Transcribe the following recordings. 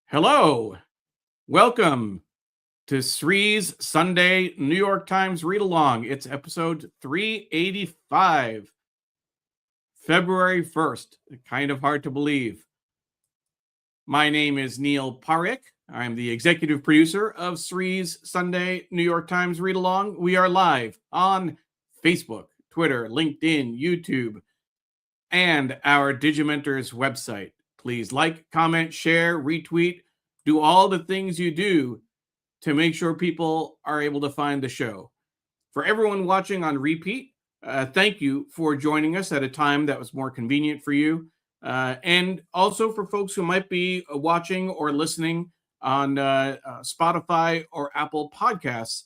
Hello, welcome to Sree's Sunday New York Times Read Along. It's episode 385, February 1st. Kind of hard to believe. My name is Neil Parekh. I'm the executive producer of Sree's Sunday New York Times Read Along. We are live on Facebook, Twitter, LinkedIn, YouTube, and our Digimentors website. Please like, comment, share, retweet, do all the things you do to make sure people are able to find the show. For everyone watching on repeat, thank you for joining us at a time that was more convenient for you. And also for folks who might be watching or listening on Spotify or Apple Podcasts,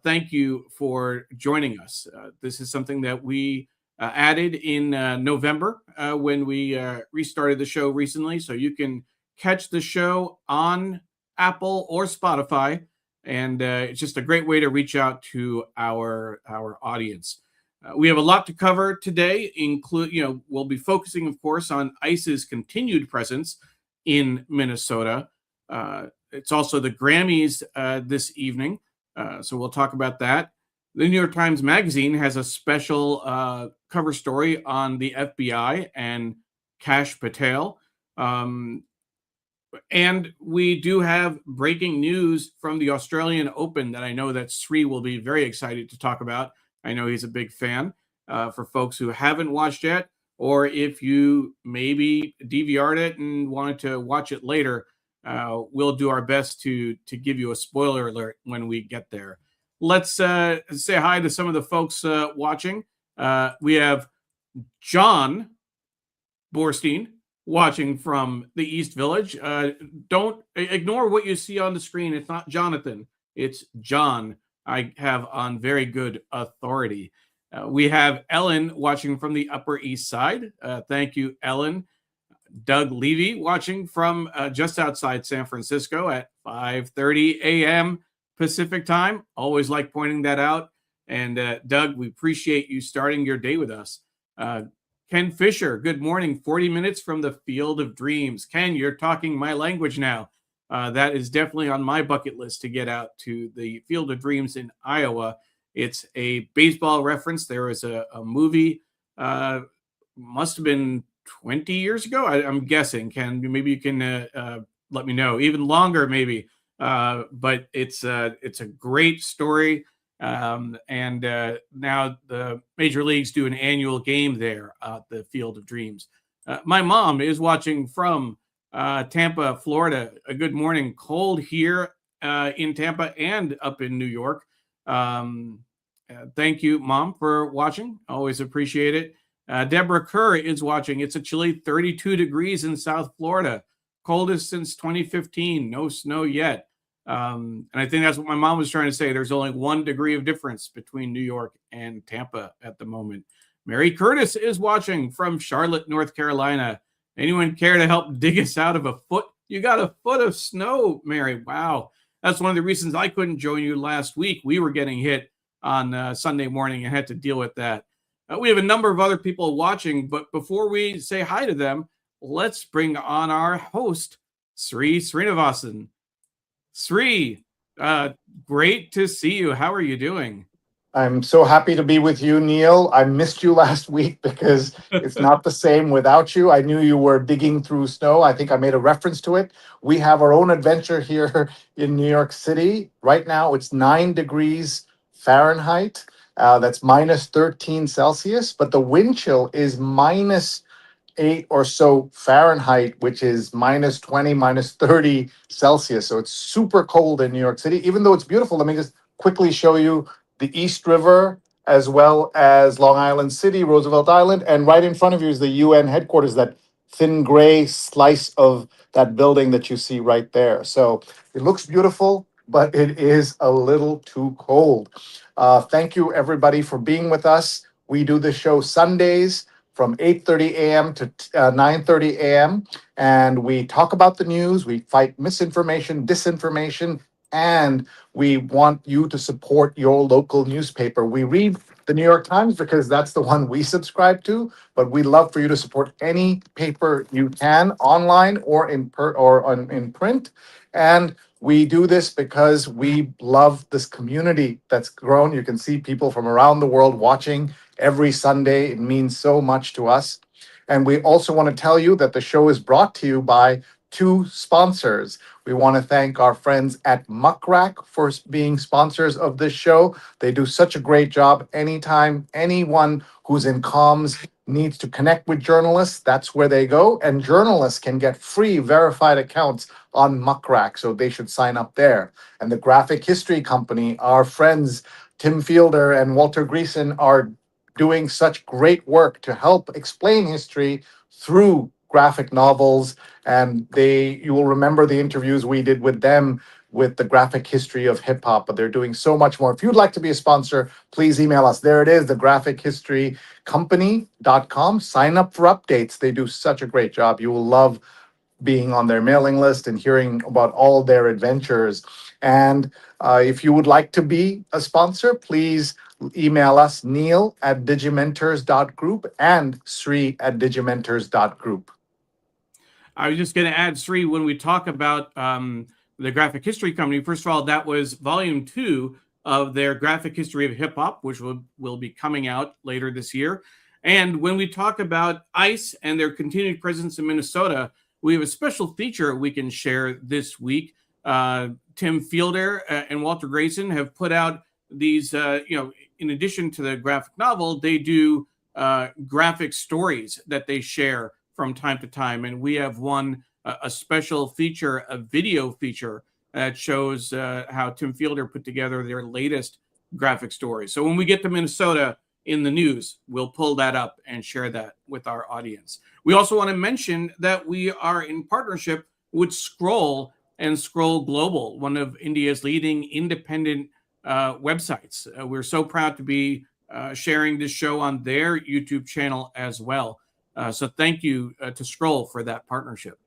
thank you for joining us. This is something that we added in November when we restarted the show recently. So you can catch the show on Apple or Spotify. And it's just a great way to reach out to our audience. We have a lot to cover today. We'll be focusing, of course, on ICE's continued presence in Minnesota. It's also the Grammys this evening. So we'll talk about that. The New York Times Magazine has a special cover story on the FBI and Kash Patel. And we do have breaking news from the Australian Open that I know that Sree will be very excited to talk about. I know he's a big fan. For folks who haven't watched yet, or if you maybe DVR'd it and wanted to watch it later, we'll do our best to give you a spoiler alert when we get there. Let's say hi to some of the folks watching. We have John Borstein watching from the East Village. Don't ignore what you see on the screen. It's not Jonathan. It's John. I have on very good authority. We have Ellen watching from the Upper East Side. Thank you, Ellen. Doug Levy watching from just outside San Francisco at 5:30 a.m. Pacific time. Always like pointing that out. And Doug, we appreciate you starting your day with us. Ken Fisher, good morning. 40 minutes from the Field of Dreams. Ken, you're talking my language now. That is definitely on my bucket list to get out to the Field of Dreams in Iowa. It's a baseball reference. There was a movie, must have been 20 years ago, I'm guessing. Ken, maybe you can let me know. Even longer, maybe. But it's a great story. And now the major leagues do an annual game there at the Field of Dreams. My mom is watching from Tampa, Florida. A good morning. Cold here in Tampa and up in New York. Thank you, Mom, for watching. Always appreciate it. Deborah Kerr is watching. It's a chilly 32 degrees in South Florida. Coldest since 2015. No snow yet. And I think that's what my mom was trying to say. There's only 1 degree of difference between New York and Tampa at the moment. Mary Curtis is watching from Charlotte, North Carolina. Anyone care to help dig us out of a foot? You got a foot of snow, Mary. Wow. That's one of the reasons I couldn't join you last week. We were getting hit on Sunday morning and had to deal with that. We have a number of other people watching, but before we say hi to them, let's bring on our host, Sree Srinivasan. Sree, great to see you. How are you doing? I'm so happy to be with you, Neil. I missed you last week because it's not the same without you. I knew you were digging through snow. I think I made a reference to it. We have our own adventure here in New York City. Right now, it's 9 degrees Fahrenheit. That's minus 13 Celsius, but the wind chill is minus 8 or so Fahrenheit, which is minus 20, minus 30 Celsius. So it's super cold in New York City, even though it's beautiful. Let me just quickly show you the East River, as well as Long Island City, Roosevelt Island. And right in front of you is the UN headquarters, that thin gray slice of that building that you see right there. So it looks beautiful, but it is a little too cold. Thank you, everybody, for being with us. We do the show Sundays from 8:30 a.m. to 9:30 a.m. And we talk about the news, we fight misinformation, disinformation, and we want you to support your local newspaper. We read the New York Times because that's the one we subscribe to. But we love for you to support any paper you can online or in print. And we do this because we love this community that's grown. You can see people from around the world watching every Sunday. It means so much to us. And we also want to tell you that the show is brought to you by two sponsors. We want to thank our friends at Muckrack for being sponsors of this show. They do such a great job. Anytime anyone who's in comms needs to connect with journalists, that's where they go. And journalists can get free verified accounts on Muckrack, so they should sign up there. And the Graphic History Company, our friends Tim Fielder and Walter Greason are doing such great work to help explain history through graphic novels. And you will remember the interviews we did with them with the graphic history of hip hop, but they're doing so much more. If you'd like to be a sponsor, please email us. There it is, the graphichistorycompany.com. Sign up for updates. They do such a great job. You will love being on their mailing list and hearing about all their adventures. And if you would like to be a sponsor, please email us, Neil@digimentors.group and Sree@digimentors.group. I was just going to add, Sree, when we talk about the Graphic History Company, first of all, that was volume 2 of their Graphic History of Hip Hop, which will be coming out later this year. And when we talk about ICE and their continued presence in Minnesota, we have a special feature we can share this week. Tim Fielder and Walter Grayson have put out these, in addition to the graphic novel, they do graphic stories that they share from time to time. And we have a special feature, a video feature that shows how Tim Fielder put together their latest graphic story. So when we get to Minnesota in the news, we'll pull that up and share that with our audience. We also want to mention that we are in partnership with Scroll and Scroll Global, one of India's leading independent websites. We're so proud to be sharing this show on their YouTube channel as well. So thank you to Scroll for that partnership.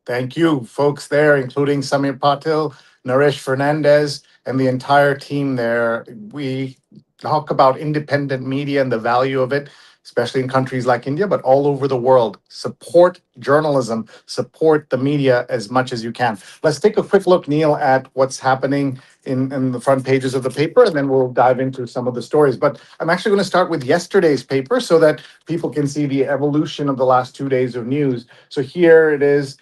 Thank you, folks there, including Samir Patil, Naresh Fernandez, and the entire team there. We talk about independent media and the value of it, especially in countries like India, but all over the world. Support journalism, support the media as much as you can. Let's take a quick look, Neil, at what's happening in the front pages of the paper, and then we'll dive into some of the stories. But I'm actually going to start with yesterday's paper so that people can see the evolution of the last 2 days of news. So here it is.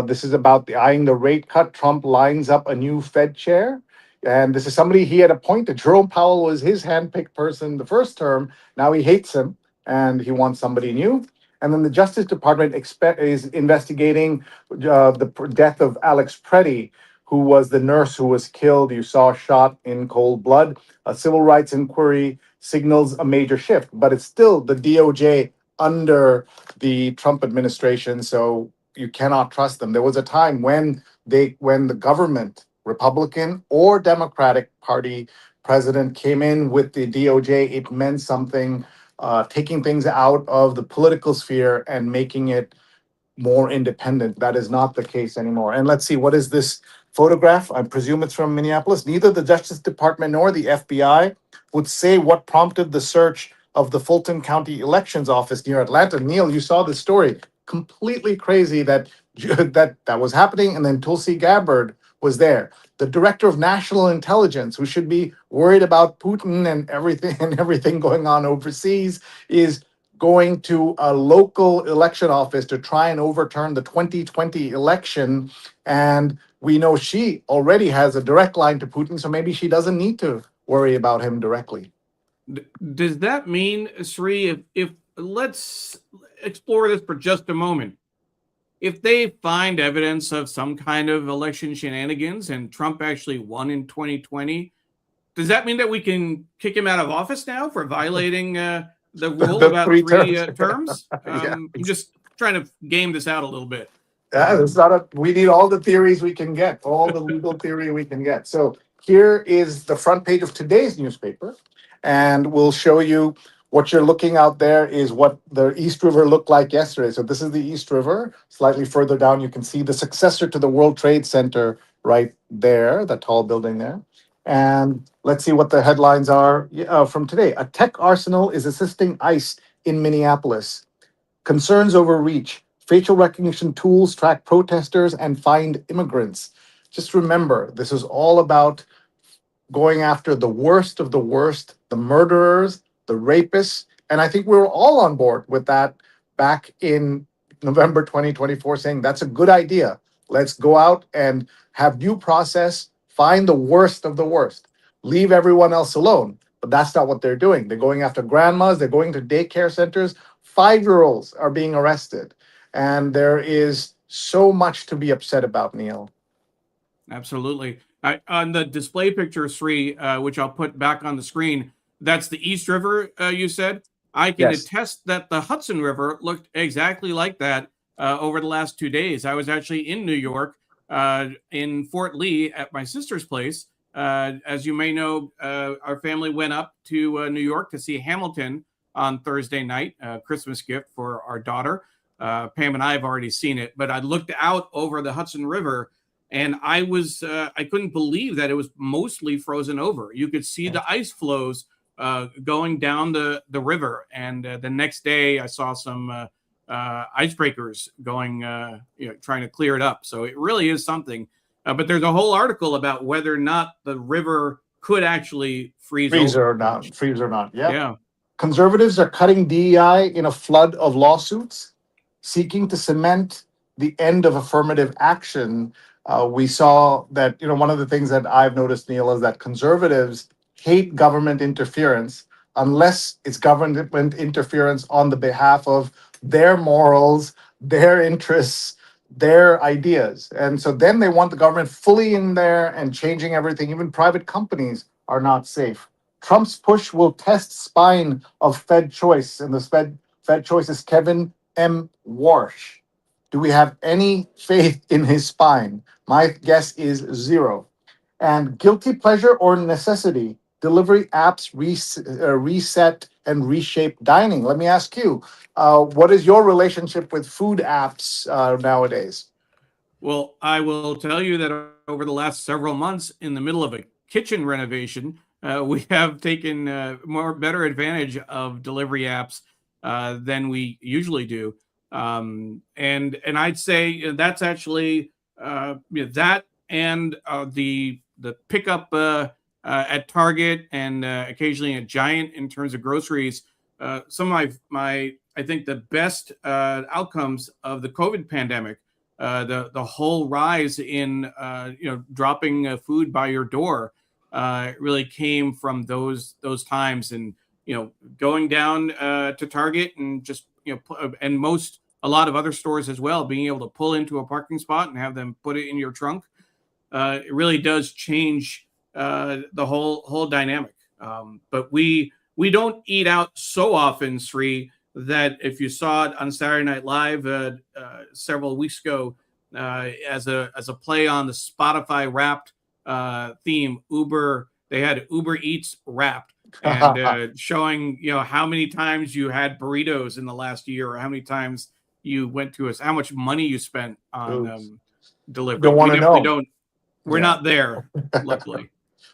This is about eyeing the rate cut. Trump lines up a new Fed chair. And this is somebody he had appointed. Jerome Powell was his handpicked person the first term. Now he hates him and he wants somebody new. And then the Justice Department is investigating the death of Alex Pretti, who was the nurse who was killed. You saw shot in cold blood. A civil rights inquiry signals a major shift, but it's still the DOJ under the Trump administration. So you cannot trust them. There was a time when the government, Republican or Democratic Party president, came in with the DOJ, it meant something, taking things out of the political sphere and making it more independent. That is not the case anymore. And let's see, what is this photograph? I presume it's from Minneapolis. Neither the Justice Department nor the FBI would say what prompted the search of the Fulton County Elections Office near Atlanta. Neil, you saw the story. Completely crazy that that was happening, and then Tulsi Gabbard was there, the director of national intelligence, who should be worried about Putin and everything going on overseas, is going to a local election office to try and overturn the 2020 election. And we know she already has a direct line to Putin, so maybe she doesn't need to worry about him directly. Does that mean, Sree, if let's explore this for just a moment. If they find evidence of some kind of election shenanigans and Trump actually won in 2020, does that mean that we can kick him out of office now for violating the rule about three terms? Yeah. I'm just trying to game this out a little bit. Yeah, we need all the theories we can get, all the legal theory we can get. So here is the front page of today's newspaper, and we'll show you what you're looking out there is what the East River looked like yesterday. So this is the East River. Slightly further down, you can see the successor to the World Trade Center right there, the tall building there. And let's see what the headlines are from today. A tech arsenal is assisting ICE in Minneapolis. Concerns over reach. Facial recognition tools track protesters and find immigrants. Just remember, this is all about going after the worst of the worst, the murderers, the rapists. And I think we were all on board with that back in November 2024, saying that's a good idea. Let's go out and have due process, find the worst of the worst, leave everyone else alone. But that's not what they're doing. They're going after grandmas, they're going to daycare centers. 5-year-olds are being arrested. And there is so much to be upset about, Neil. Absolutely. On the display picture, Sri, which I'll put back on the screen, that's the East River, you said. I can Yes. attest that the Hudson River looked exactly like that over the last 2 days. I was actually in New York, in Fort Lee at my sister's place. As you may know, our family went up to New York to see Hamilton on Thursday night, a Christmas gift for our daughter. Pam and I have already seen it, but I looked out over the Hudson River and I couldn't believe that it was mostly frozen over. You could see the ice flows going down the river, and the next day I saw some icebreakers going, trying to clear it up. So it really is something. But there's a whole article about whether or not the river could actually freeze Freeze over. or not, freeze or not. Yep. Yeah. Conservatives are cutting DEI in a flood of lawsuits, seeking to cement the end of affirmative action. We saw that, one of the things that I've noticed, Neil, is that conservatives hate government interference unless it's government interference on the behalf of their morals, their interests, their ideas. And so then they want the government fully in there and changing everything. Even private companies are not safe. Trump's push will test spine of Fed choice, and the Fed choice is Kevin M. Warsh. Do we have any faith in his spine? My guess is zero. And guilty pleasure or necessity, delivery apps reset and reshape dining. Let me ask you, what is your relationship with food apps nowadays? Well, I will tell you that over the last several months, in the middle of a kitchen renovation, we have taken better advantage of delivery apps than we usually do. And I'd say that's actually that and the pickup at Target and occasionally at Giant in terms of groceries. Some of my I think the best outcomes of the COVID pandemic, the whole rise in dropping food by your door, really came from those times, and going down to Target and just and a lot of other stores as well, being able to pull into a parking spot and have them put it in your trunk. It really does change the whole dynamic. But we don't eat out so often, Sri, that if you saw it on Saturday Night Live several weeks ago, as a play on the Spotify Wrapped theme, they had Uber Eats Wrapped, and showing how many times you had burritos in the last year, or how many times you went to us, how much money you spent on Oops. delivery. Don't We want to definitely know. don't. We're Yeah. not there, luckily.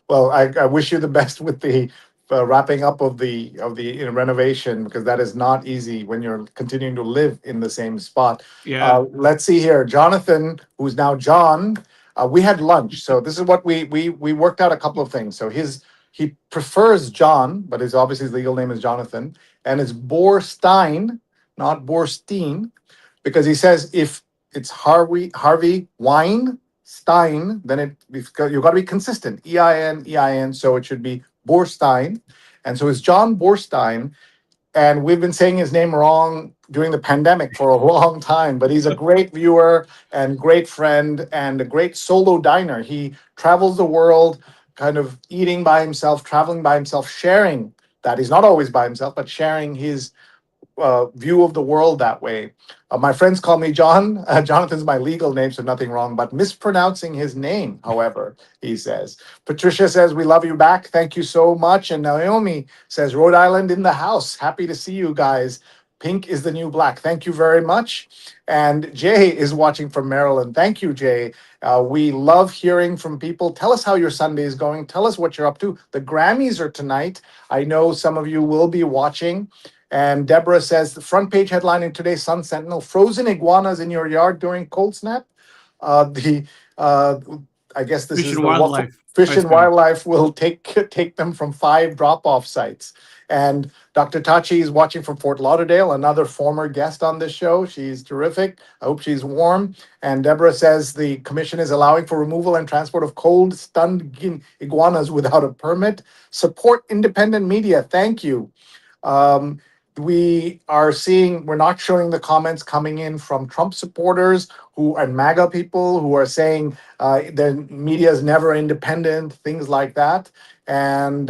Well, I wish you the best with the wrapping up of the renovation, because that is not easy when you're continuing to live in the same spot. Yeah. Let's see here, Jonathan, who's now John. We had lunch, so this is what we worked out a couple of things. So he prefers John, but his legal name is Jonathan, and it's Borstein, not Borstein, because he says if it's Harvey Weinstein, then you've got to be consistent. EIN. So it should be Borstein. And so it's John Borstein. And we've been saying his name wrong during the pandemic for a long time, but he's a great viewer and great friend and a great solo diner. He travels the world kind of eating by himself, traveling by himself, sharing that. He's not always by himself, but sharing his view of the world that way. My friends call me John. Jonathan's my legal name, so nothing wrong, but mispronouncing his name, however, he says. Patricia says, we love you back. Thank you so much. And Naomi says, Rhode Island in the house. Happy to see you guys. Pink is the new black. Thank you very much. And Jay is watching from Maryland. Thank you, Jay. We love hearing from people. Tell us how your Sunday is going. Tell us what you're up to. The Grammys are tonight. I know some of you will be watching. And Deborah says the front page headline in today's Sun Sentinel: frozen iguanas in your yard during cold snap. The I guess this Fish is and the Wildlife. Fish Nice and guy. Wildlife will take them from 5 drop-off sites. And Dr. Tachi is watching from Fort Lauderdale, another former guest on this show. She's terrific. I hope she's warm. And Deborah says the commission is allowing for removal and transport of cold, stunned iguanas without a permit. Support independent media. Thank you. Um, we're not showing the comments coming in from Trump supporters and MAGA people who are saying the media is never independent, things like that. And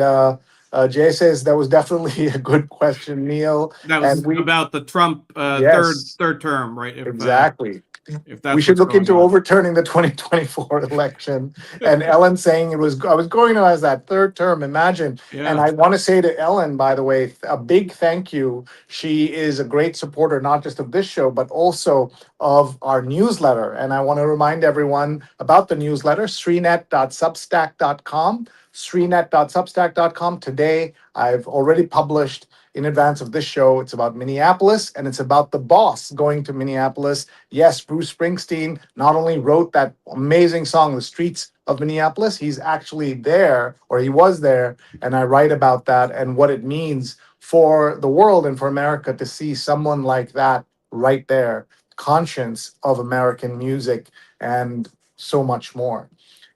Jay says that was definitely a good question, Neil. That And was about the Trump yes, third term, right? exactly. If We that's should what's look going into on. overturning the 2024 election. And Ellen saying I was going to as that third term. Imagine. And Yeah, I want to say to Ellen, by the way, a big thank you. She is a great supporter, not just of this show, but also of our newsletter. And I want to remind everyone about the newsletter, sreenet.substack.com. Sreenet.substack.com. Today, I've already published in advance of this show. It's about Minneapolis, and it's about the boss going to Minneapolis. Yes, Bruce Springsteen not only wrote that amazing song, The Streets of Minneapolis, he's actually there, or he was there, and I write about that and what it means for the world and for America to see someone like that right there, conscience of American music, and so much more.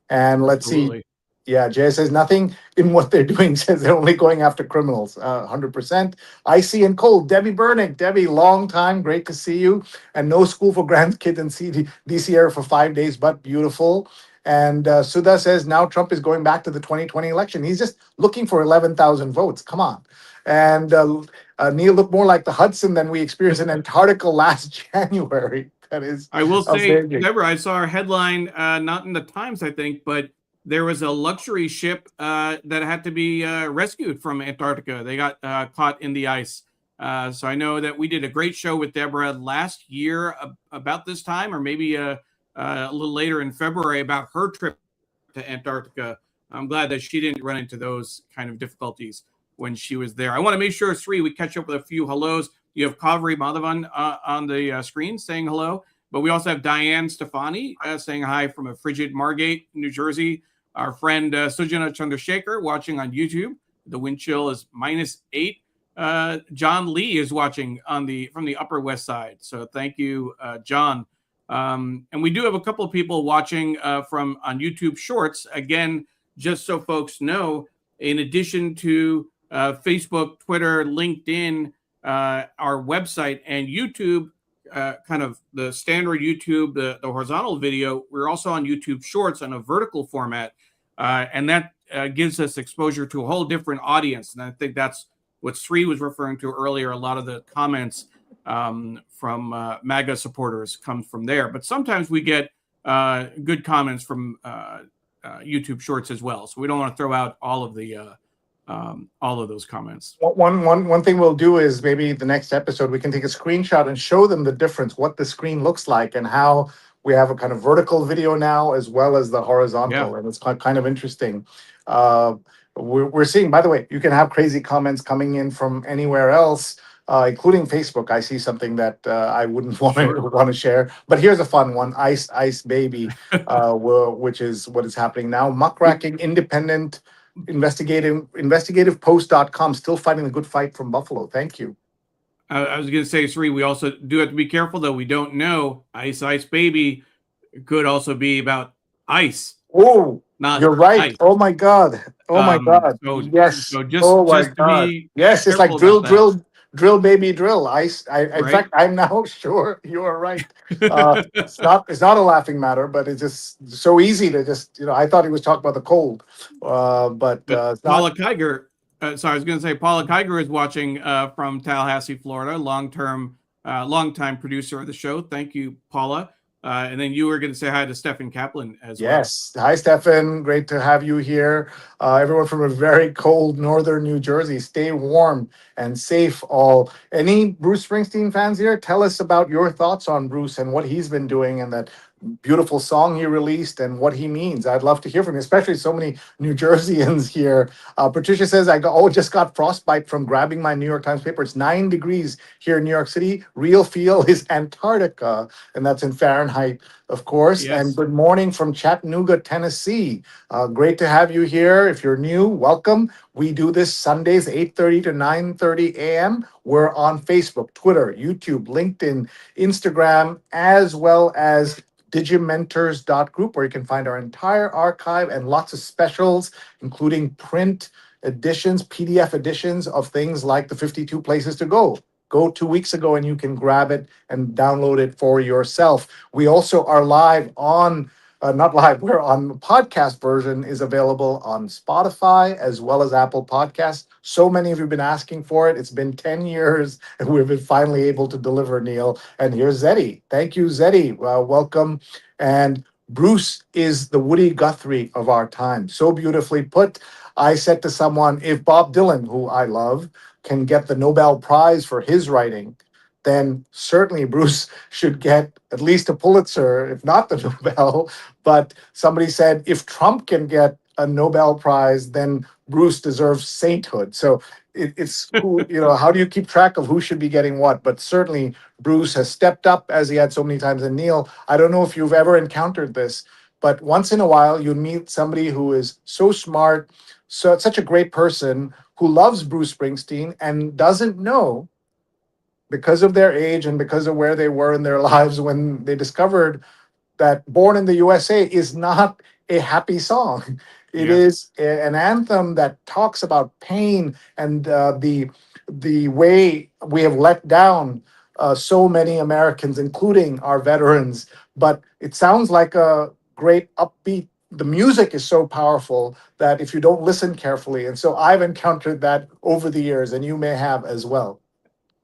And let's see. absolutely. Yeah, Jay says nothing in what they're doing says they're only going after criminals. 100%. Icy and cold. Debbie Burnick. Debbie, long time. Great to see you. And no school for grandkids in DC area for 5 days, but beautiful. And Sudha says now Trump is going back to the 2020 election. He's just looking for 11,000 votes. Come on. And Neil looked more like the Hudson than we experienced in Antarctica last January. That is I will say, amazing. Deborah, I saw a headline, not in the Times, I think, but there was a luxury ship that had to be rescued from Antarctica. They got caught in the ice. So I know that we did a great show with Deborah last year about this time, or maybe a little later in February, about her trip to Antarctica. I'm glad that she didn't run into those kind of difficulties when she was there. I want to make sure, Sree, we catch up with a few hellos. You have Kaveri Madhavan on the screen saying hello, but we also have Diane Stefani saying hi from a frigid Margate, New Jersey. Our friend Sujana Chandrasekhar watching on YouTube. The wind chill is -8. John Lee is watching from the Upper West Side. So thank you, John. And we do have a couple of people watching on YouTube Shorts. Again, just so folks know, in addition to Facebook, Twitter, LinkedIn, our website, and YouTube, kind of the standard YouTube, the horizontal video, we're also on YouTube Shorts on a vertical format. And that gives us exposure to a whole different audience. And I think that's what Sree was referring to earlier. A lot of the comments from MAGA supporters come from there. But sometimes we get good comments from YouTube Shorts as well. So we don't want to throw out all of those comments. One thing we'll do is maybe the next episode we can take a screenshot and show them the difference, what the screen looks like, and how we have a kind of vertical video now as well as the horizontal, Yeah. and it's kind of interesting. We're seeing, by the way, you can have crazy comments coming in from anywhere else, including Facebook. I see something that I wouldn't want to share, but here's a fun one: Ice Baby, which is what is happening now. Muckraking independent investigative post.com, still fighting the good fight from Buffalo. Thank you. I was going to say, Sree, we also do have to be careful, though. We don't know. Ice Baby could also be about ice. Oh, not you're right. ice. Oh my God. Oh my God. Yes. So just, oh my just to God. be Yes, it's like careful about drill, baby, drill. Ice. In Right? fact, I'm now sure you are right. It's not a laughing matter, but it's just so easy to just, I thought he was talking about the cold. But it's not. Paula Kiger, sorry, I was going to say Paula Kiger is watching from Tallahassee, Florida, long-time producer of the show. Thank you, Paula. And then you were going to say hi to Stefan Kaplan as well. Yes. Hi, Stefan. Great to have you here. Everyone from a very cold northern New Jersey, stay warm and safe all. Any Bruce Springsteen fans here? Tell us about your thoughts on Bruce and what he's been doing and that beautiful song he released and what he means. I'd love to hear from you, especially so many New Jerseyans here. Patricia says, just got frostbite from grabbing my New York Times paper. It's 9 degrees here in New York City. Real feel is Antarctica, and that's in Fahrenheit, of course. And Yes. good morning from Chattanooga, Tennessee. Great to have you here. If you're new, welcome. We do this Sundays, 8:30 to 9:30 a.m. We're on Facebook, Twitter, YouTube, LinkedIn, Instagram, as well as Digimentors.group, where you can find our entire archive and lots of specials, including print editions, PDF editions of things like the 52 Places to Go. Go 2 weeks ago and you can grab it and download it for yourself. We also are live on, not live, we're on the podcast version is available on Spotify as well as Apple Podcasts. So many of you have been asking for it. It's been 10 years and we've been finally able to deliver, Neil. And here's Zeddy. Thank you, Zeddy. Welcome. And Bruce is the Woody Guthrie of our time. So beautifully put. I said to someone, if Bob Dylan, who I love, can get the Nobel Prize for his writing, then certainly Bruce should get at least a Pulitzer, if not the Nobel. But somebody said if Trump can get a Nobel Prize, then Bruce deserves sainthood. So it's who, how do you keep track of who should be getting what? But certainly Bruce has stepped up as he had so many times. And Neil, I don't know if you've ever encountered this, but once in a while you meet somebody who is so smart, so such a great person who loves Bruce Springsteen and doesn't know, because of their age and because of where they were in their lives when they discovered that Born in the USA is not a happy song. It Yeah. is an anthem that talks about pain and the way we have let down so many Americans, including our veterans. But it sounds like a great upbeat. The music is so powerful that if you don't listen carefully, and so I've encountered that over the years, and you may have as well.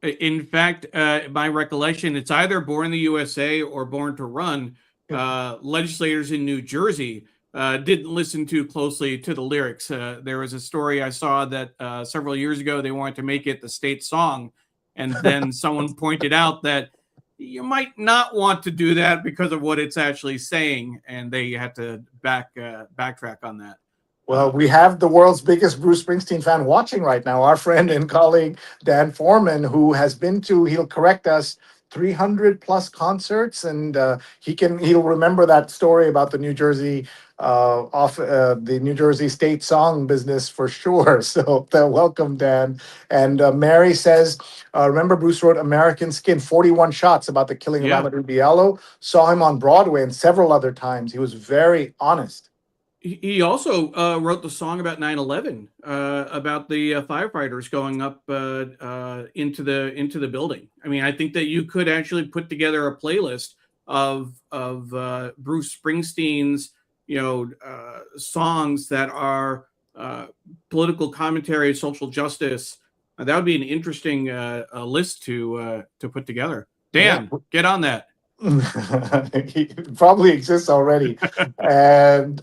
In fact, my recollection, it's either Born in the USA or Born to Run. Legislators in New Jersey didn't listen too closely to the lyrics. There was a story I saw that several years ago they wanted to make it the state song, and then someone pointed out that you might not want to do that because of what it's actually saying, and they had to backtrack on that. Well, we have the world's biggest Bruce Springsteen fan watching right now, our friend and colleague Dan Foreman, who has been to, he'll correct us, 300 plus concerts, and he'll remember that story about the New Jersey the New Jersey state song business for sure. So welcome, Dan. And Mary says, remember Bruce wrote American Skin, 41 shots about the killing of Yeah. Amadou Diallo. Saw him on Broadway and several other times. He was very honest. He also wrote the song about 9/11, about the firefighters going up into the building. I mean, I think that you could actually put together a playlist of Bruce Springsteen's, songs that are political commentary, social justice. That would be an interesting list to put together. Dan, Yeah. get on that. He probably exists already. And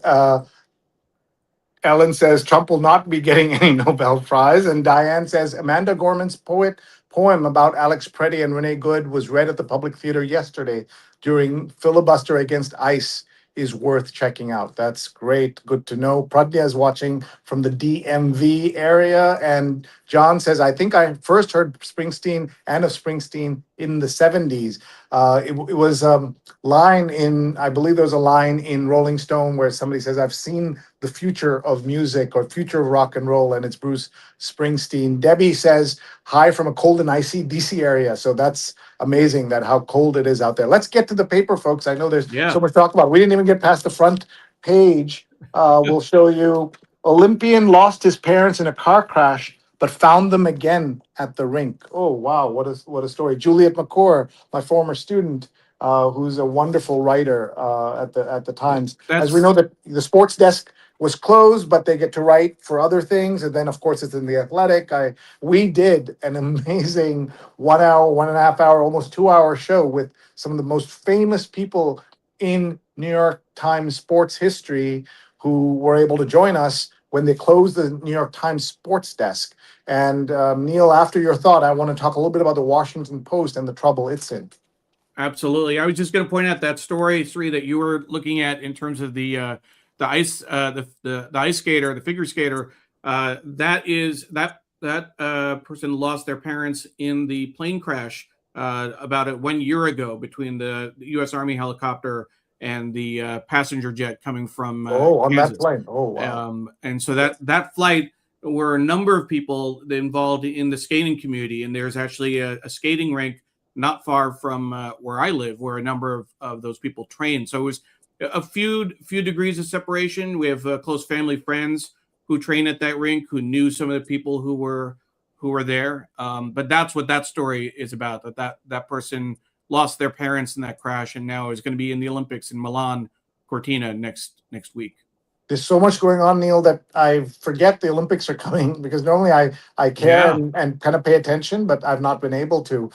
Ellen says Trump will not be getting any Nobel Prize. And Diane says Amanda Gorman's poem about Alex Pretti and Renee Good was read at the Public Theater yesterday during filibuster against ICE is worth checking out. That's great. Good to know. Pradnya is watching from the DMV area. And John says, I think I first heard Springsteen and of Springsteen in the 70s. It was line in, I believe there was a line in Rolling Stone where somebody says, I've seen the future of music or future of rock and roll, and it's Bruce Springsteen. Debbie says, hi from a cold and icy DC area. So that's amazing that how cold it is out there. Let's get to the paper, folks. I know there's so much to talk about. We didn't even get past the front page. We'll show you Olympian lost his parents in a car crash, but found them again at the rink. Oh, wow. What a story. Juliet McCore, my former student, who's a wonderful writer at the Times. As we That's know, that the sports desk was closed, but they get to write for other things. And then, of course, it's in the Athletic. We did an amazing 1 hour, 1.5 hour, almost 2 hour show with some of the most famous people in New York Times sports history who were able to join us when they closed the New York Times sports desk. And Neil, after your thought, I want to talk a little bit about the Washington Post and the trouble it's in. absolutely. I was just going to point out that story, Sri, that you were looking at in terms of the ice the ice skater, the figure skater. That person lost their parents in the plane crash about 1 year ago between the U.S. Army helicopter and the passenger jet coming from Oh, on that Kansas. plane. Oh, wow. And so that flight were a number of people involved in the skating community, and there's actually a skating rink not far from where I live, where a number of those people train. So it was a few degrees of separation. We have close family friends who train at that rink, who knew some of the people who were there. But that's what that story is about. That person lost their parents in that crash, and now is going to be in the Olympics in Milan Cortina next week. There's so much going on, Neil, that I forget the Olympics are coming because normally I care Yeah. and kind of pay attention, but I've not been able to.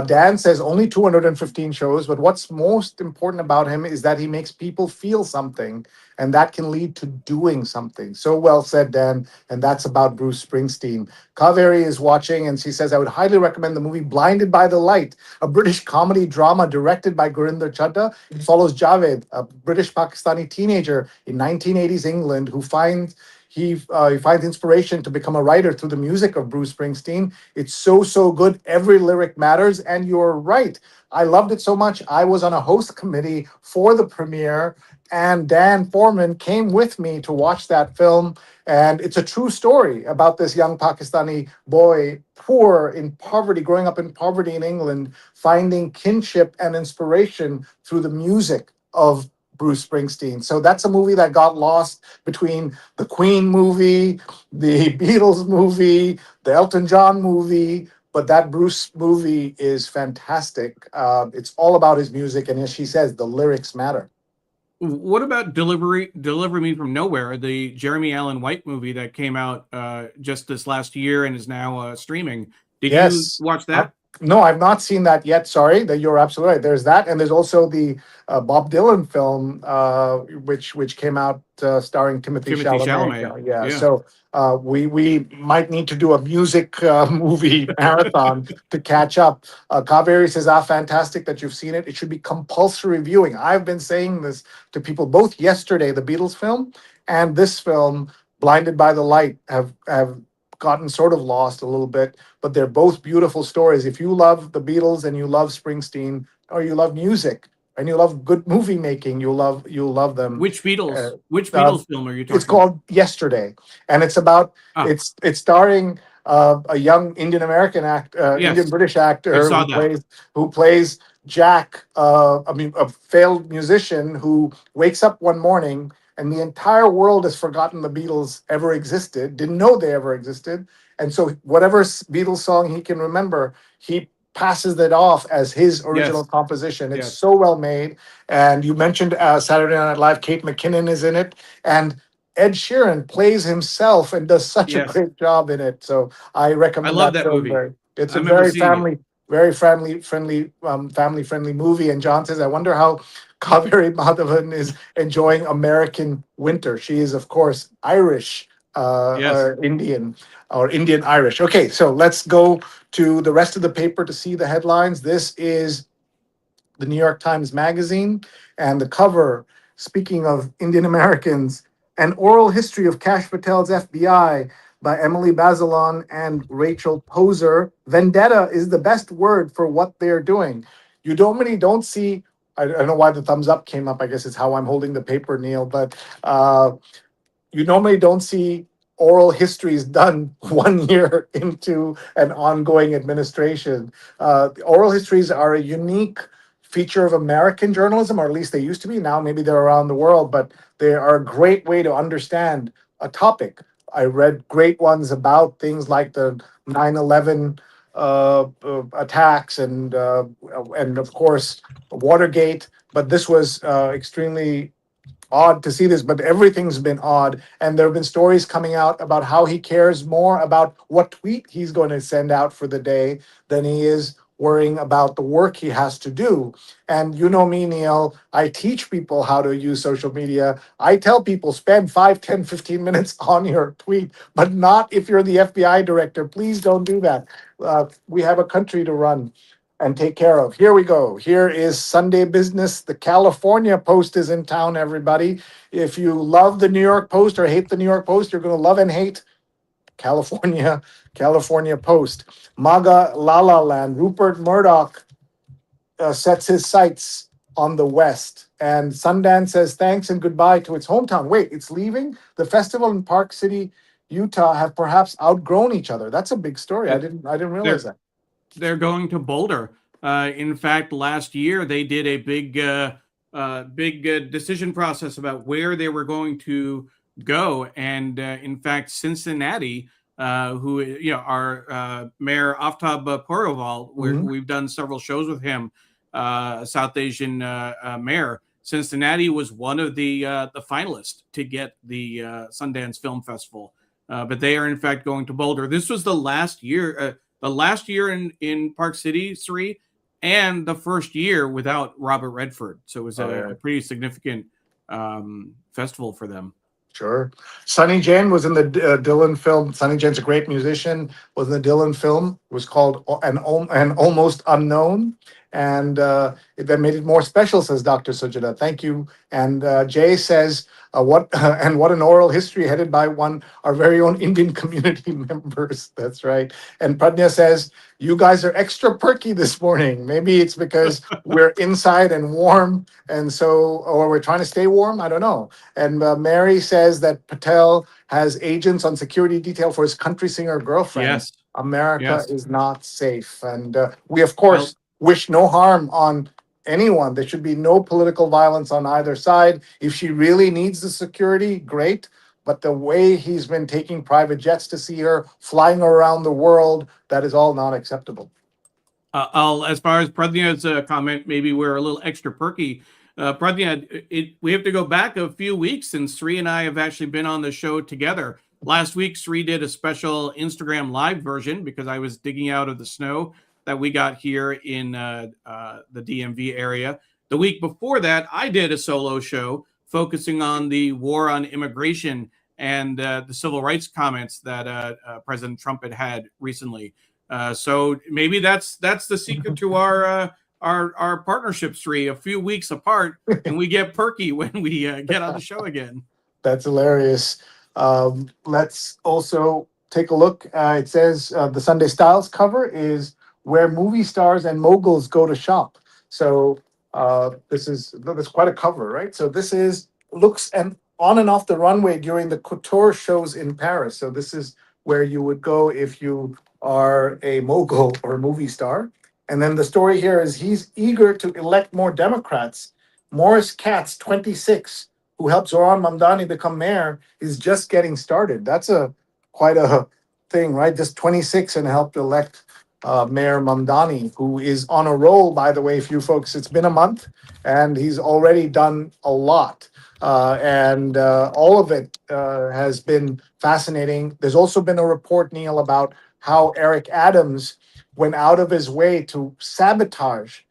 Dan says only 215 shows, but what's most important about him is that he makes people feel something, and that can lead to doing something. So well said, Dan. And that's about Bruce Springsteen. Kaveri is watching, and she says, I would highly recommend the movie Blinded by the Light, a British comedy drama directed by Gurinder Chadha. It follows Javed, a British Pakistani teenager in 1980s England who he finds inspiration to become a writer through the music of Bruce Springsteen. It's so good. Every lyric matters, and you're right. I loved it so much. I was on a host committee for the premiere, and Dan Foreman came with me to watch that film. And it's a true story about this young Pakistani boy, poor in poverty, growing up in poverty in England, finding kinship and inspiration through the music of Bruce Springsteen. So that's a movie that got lost between the Queen movie, the Beatles movie, the Elton John movie. But that Bruce movie is fantastic. It's all about his music. And as she says, the lyrics matter. What about Deliver Me from Nowhere, the Jeremy Allen White movie that came out just this last year and is now streaming? Did you Yes. watch that? No, I've not seen that yet. Sorry, that you're absolutely right. There's that, and there's also the Bob Dylan film, which came out starring Timothy Timothy Chalamet. Chalamet. Yeah, Yeah. so we might need to do a music movie marathon to catch up. Kaveri says, "Ah, fantastic that you've seen it. It should be compulsory viewing." I've been saying this to people both yesterday. The Beatles film and this film, Blinded by the Light, have gotten sort of lost a little bit, but they're both beautiful stories. If you love the Beatles and you love Springsteen, or you love music and you love good movie making, you'll love them. Which Uh, Beatles? Which uh, Beatles film are you it's talking about? called Yesterday, and it's about Ah, it's starring a young Indian American Indian yes, British I actor saw that. who plays Jack. I mean, a failed musician who wakes up one morning and the entire world has forgotten the Beatles ever existed, didn't know they ever existed, and so whatever Beatles song he can remember, he passes that off as his original Yes, composition. It's yes, so well made. And you mentioned Saturday Night Live. Kate McKinnon is in it, and Ed Sheeran plays himself and does such a yes. great job in it. So I I recommend love that that film movie. very. It's I a remember seeing it. very family friendly movie. And John says, I wonder how Kaveri Madhavan is enjoying American winter. She is, of course, Irish, Yes. Indian or Indian Irish. Okay, so let's go to the rest of the paper to see the headlines. This is the New York Times Magazine, and the cover, speaking of Indian Americans, an oral history of Kash Patel's FBI by Emily Bazelon and Rachel Poser. Vendetta is the best word for what they're doing. You don't see. I don't know why the thumbs up came up. I guess it's how I'm holding the paper, Neil. But you normally don't see oral histories done 1 year into an ongoing administration. Oral histories are a unique feature of American journalism, or at least they used to be. Now maybe they're around the world, but they are a great way to understand a topic. I read great ones about things like the 9/11 attacks and of course Watergate. But this was extremely odd to see this, but everything's been odd. And there have been stories coming out about how he cares more about what tweet he's going to send out for the day than he is worrying about the work he has to do. And you know me, Neil, I teach people how to use social media. I tell people spend 5, 10, 15 minutes on your tweet, but not if you're the FBI director. Please don't do that. We have a country to run and take care of. Here we go. Here is Sunday business. The California Post is in town, everybody. If you love the New York Post or hate the New York Post, you're going to love and hate California, California Post. MAGA La La Land. Rupert Murdoch sets his sights on the West. And Sundance says thanks and goodbye to its hometown. Wait, it's leaving? The festival in Park City, Utah have perhaps outgrown each other. That's a big story. I didn't realize that. They're going to Boulder. In fact, last year they did a big decision process about where they were going to go, and in fact, Cincinnati, who our Mayor Aftab Poroval, Mhm. we've done several shows with him, South Asian mayor. Cincinnati was one of the finalists to get the Sundance Film Festival, but they are in fact going to Boulder. This was the last year in Park City, Sree, and the first year without Robert Redford. So it was a pretty significant festival for them. Sure. Sonny Jane was in the Dylan film. Sonny Jane's a great musician. Was in the Dylan film. It was called an Almost Unknown, and that made it more special. Says Dr. Sujata. Thank you. And Jay says what what an oral history headed by our very own Indian community members. That's right. And Pradnya says you guys are extra perky this morning. Maybe it's because we're inside and warm, and so or we're trying to stay warm. I don't know. And Mary says that Patel has agents on security detail for his country singer girlfriend. Yes. America Yes. is not safe. And we, of course, wish no harm on anyone. There should be no political violence on either side. If she really needs the security, great. But the way he's been taking private jets to see her, flying around the world, that is all not acceptable. As far as Pradnya's comment, maybe we're a little extra perky. Pradnya, we have to go back a few weeks since Sree and I have actually been on the show together. Last week, Sree did a special Instagram live version because I was digging out of the snow that we got here in the DMV area. The week before that, I did a solo show focusing on the war on immigration and the civil rights comments that President Trump had recently. So maybe that's the secret to our partnership, Sree. A few weeks apart, and we get perky when we get on the show again. That's hilarious. Let's also take a look. It says the Sunday Styles cover is where movie stars and moguls go to shop. So that's quite a cover, right? So this looks and on and off the runway during the couture shows in Paris. So this is where you would go if you are a mogul or a movie star. And then the story here is he's eager to elect more Democrats. Morris Katz, 26, who helped Zoran Mamdani become mayor, is just getting started. That's quite a thing, right? Just 26 and helped elect Mayor Mamdani, who is on a roll, by the way, for you folks. It's been a month and he's already done a lot. And all of it has been fascinating. There's also been a report, Neil, about how Eric Adams went out of his way to sabotage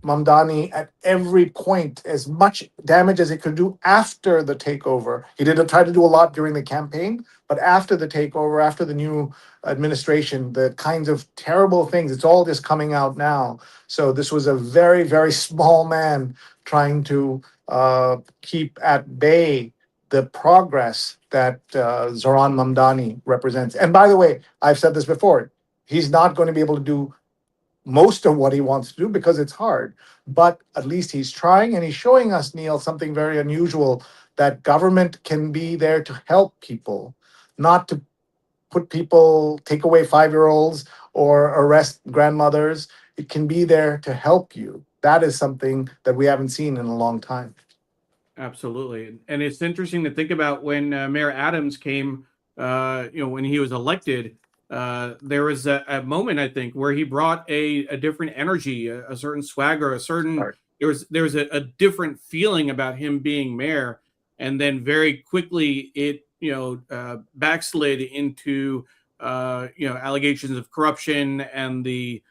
Mamdani at every point, as much damage as he could do after the takeover. He didn't try to do a lot during the campaign, but after the takeover, after the new administration, the kinds of terrible things, it's all just coming out now. So this was a very, very small man trying to keep at bay the progress that Zoran Mamdani represents. And by the way, I've said this before, he's not going to be able to do most of what he wants to do because it's hard. But at least he's trying, and he's showing us, Neil, something very unusual, that government can be there to help people, not to take away 5-year-olds or arrest grandmothers. It can be there to help you. That is something that we haven't seen in a long time. Absolutely. And it's interesting to think about when Mayor Adams came, when he was elected, there was a moment, I think, where he brought a different energy, a certain swagger, a certain Right. there was a different feeling about him being mayor, and then very quickly it backslid into allegations of corruption and the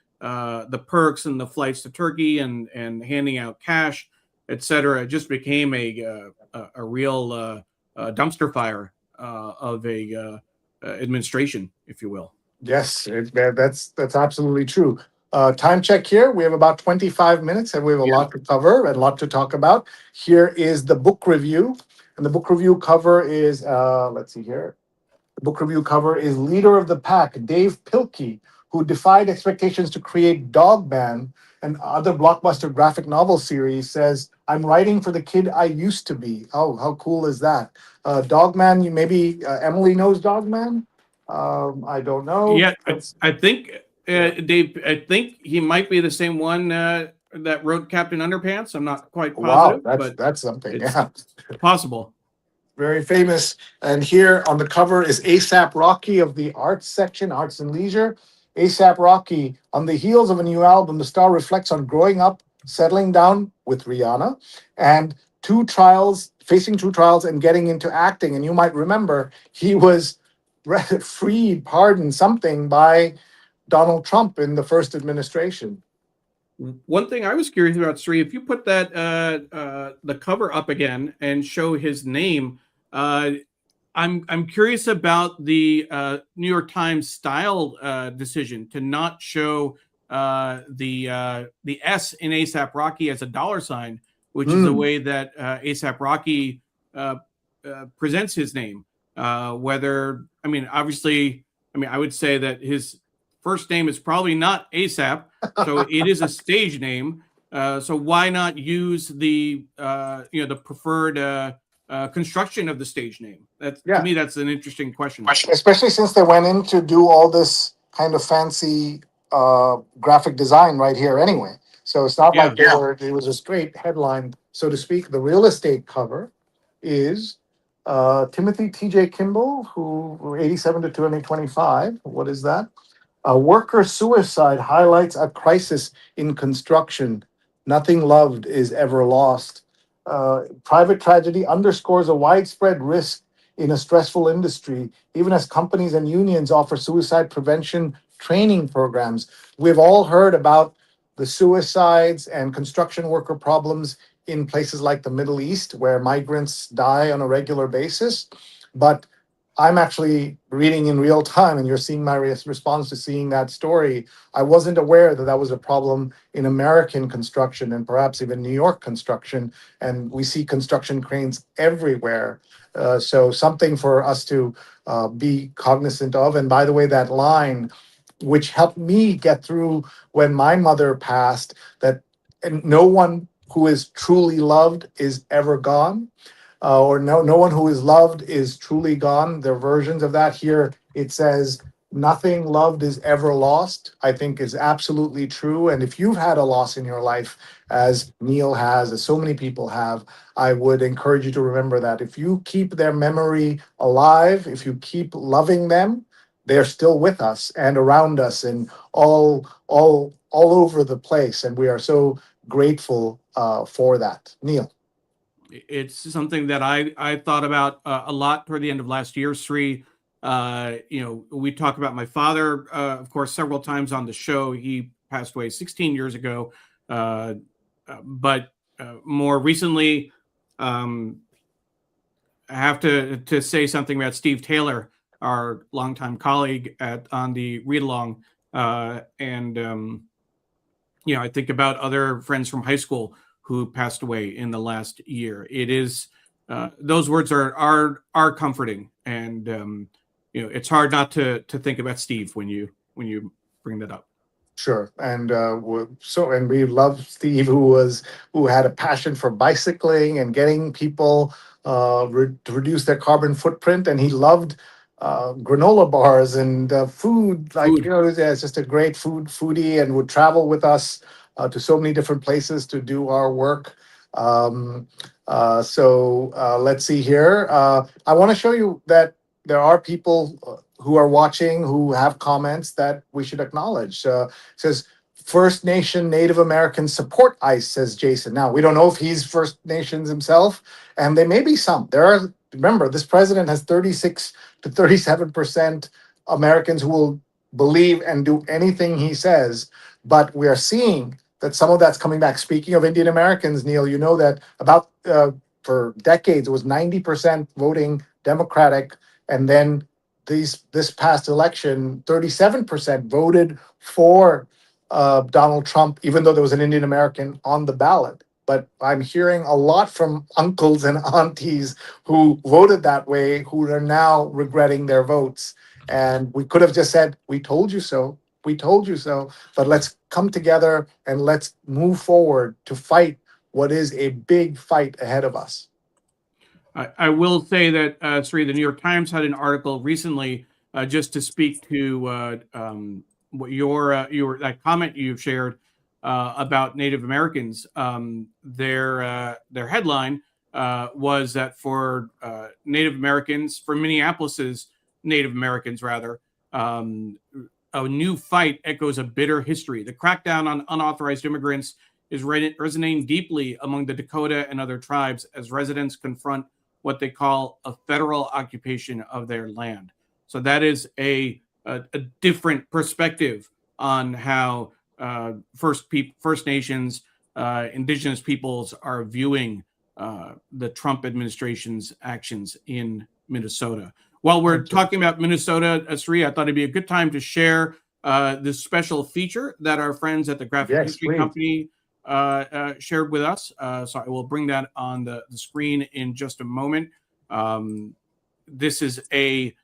perks and the flights to Turkey and handing out cash, etc. It just became a real dumpster fire of a administration, if you will. Yes, that's absolutely true. Time check here. We have about 25 minutes and we have a Yeah. lot to cover and a lot to talk about. Here is the book review. And the book review cover is, let's see here. The book review cover is Leader of the Pack, Dave Pilkey, who defied expectations to create Dogman, and other blockbuster graphic novel series, says, I'm writing for the kid I used to be. Oh, how cool is that? Dogman, you maybe Emily knows Dogman. I don't know. Yeah, I think Yeah. Dave. I think he might be the same one that wrote Captain Underpants. I'm not quite Wow, positive, that's but that's something. it's Yeah. possible. Very famous. And here on the cover is ASAP Rocky of the arts section, arts and leisure. ASAP Rocky, on the heels of a new album, the star reflects on growing up, settling down with Rihanna, and facing two trials and getting into acting. And you might remember he was freed, pardoned, something by Donald Trump in the first administration. One thing I was curious about, Sri, if you put that the cover up again and show his name, uh, I'm curious about the New York Times style decision to not show the S in ASAP Rocky as a dollar sign, which is the Hmm. way that ASAP Rocky uh, presents his name. Whether I mean, obviously, I mean, I would say that his first name is probably not ASAP, so it is a stage name. So why not use the preferred construction of the stage name? That to Yeah. me, that's an interesting question. Especially since they went in to do all this kind of fancy graphic design right here anyway. So it's not like Yeah, it was a straight headline, so to speak. The real estate cover is Timothy T.J. Kimball, who 87 to 2025. What is that? Worker suicide highlights a crisis in construction. Nothing loved is ever lost. Private tragedy underscores a widespread risk in a stressful industry, even as companies and unions offer suicide prevention training programs. We've all heard about the suicides and construction worker problems in places like the Middle East, where migrants die on a regular basis. But I'm actually reading in real time, and you're seeing my response to seeing that story. I wasn't aware that that was a problem in American construction and perhaps even New York construction. And we see construction cranes everywhere. So something for us to be cognizant of. And by the way, that line, which helped me get through when my mother passed, that and no one who is truly loved is ever gone, or no one who is loved is truly gone. There are versions of that here. It says nothing loved is ever lost. I think is absolutely true. And if you've had a loss in your life, as Neil has, as so many people have, I would encourage you to remember that if you keep their memory alive, if you keep loving them, they're still with us and around us and all over the place. And we are so grateful for that. Neil. it's something that I thought about a lot toward the end of last year. Sri, we talk about my father, of course, several times on the show. He passed away 16 years ago, uh, but more recently, um, I have to say something about Steve Taylor, our longtime colleague at on the read along, and I think about other friends from high school who passed away in the last year. It is those words are comforting, and it's hard not to think about Steve when you bring that up. Sure, and and we love Steve, who had a passion for bicycling and getting people to reduce their carbon footprint, and he loved granola bars and food. Like Food. it's just a great foodie, and would travel with us to so many different places to do our work. Um, let's see here. I want to show you that there are people who are watching who have comments that we should acknowledge. Says First Nation Native Americans support ICE, says Jason. Now we don't know if he's First Nations himself, and there may be some. There are. Remember, this president has 36 to 37% Americans who will believe and do anything he says. But we are seeing that some of that's coming back. Speaking of Indian Americans, Neil, you know that about for decades it was 90% voting Democratic, and then this past election, 37% voted for Donald Trump, even though there was an Indian American on the ballot. But I'm hearing a lot from uncles and aunties who voted that way, who are now regretting their votes. And we could have just said, "We told you so. We told you so." But let's come together and let's move forward to fight what is a big fight ahead of us. I will say that, Sree, the New York Times had an article recently, just to speak to what your that comment you shared about Native Americans. Their headline was that for Native Americans, for Minneapolis's Native Americans rather, a new fight echoes a bitter history. The crackdown on unauthorized immigrants is resonating deeply among the Dakota and other tribes as residents confront what they call a federal occupation of their land. So that is a different perspective on how First Nations, Indigenous peoples are viewing the Trump administration's actions in Minnesota. While we're talking about Minnesota, Sree, I thought it'd be a good time to share this special feature that our friends at the Graphic Yes, History please. Company shared with us. So I will bring that on the screen in just a moment. This is a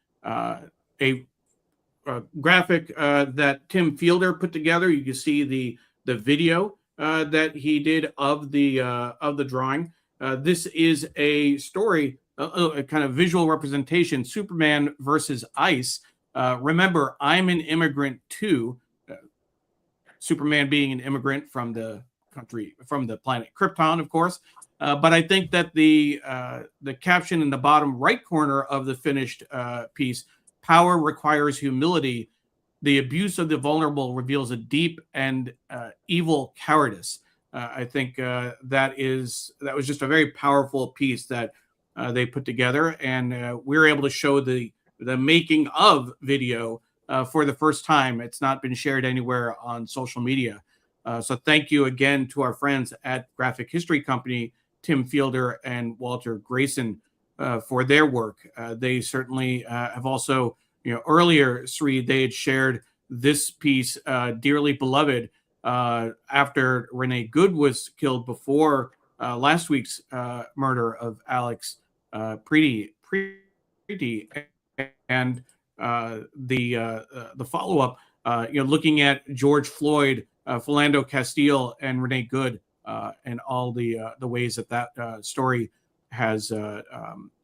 graphic that Tim Fielder put together. You can see the video that he did of the drawing. This is a story, a kind of visual representation: Superman versus ICE. Remember, I'm an immigrant too. Superman being an immigrant from the country, from the planet Krypton, of course. But I think that the caption in the bottom right corner of the finished piece: "Power requires humility. The abuse of the vulnerable reveals a deep and evil cowardice." I think that was just a very powerful piece that they put together, and we were able to show the making of video for the first time. It's not been shared anywhere on social media. So thank you again to our friends at Graphic History Company, Tim Fielder and Walter Grayson, for their work. They certainly have also, earlier, Sree, they had shared this piece, Dearly Beloved, after Renee Good was killed before last week's murder of Alex Pretti. And the follow-up, looking at George Floyd, Philando Castile, and Renee Good, and all the ways that story has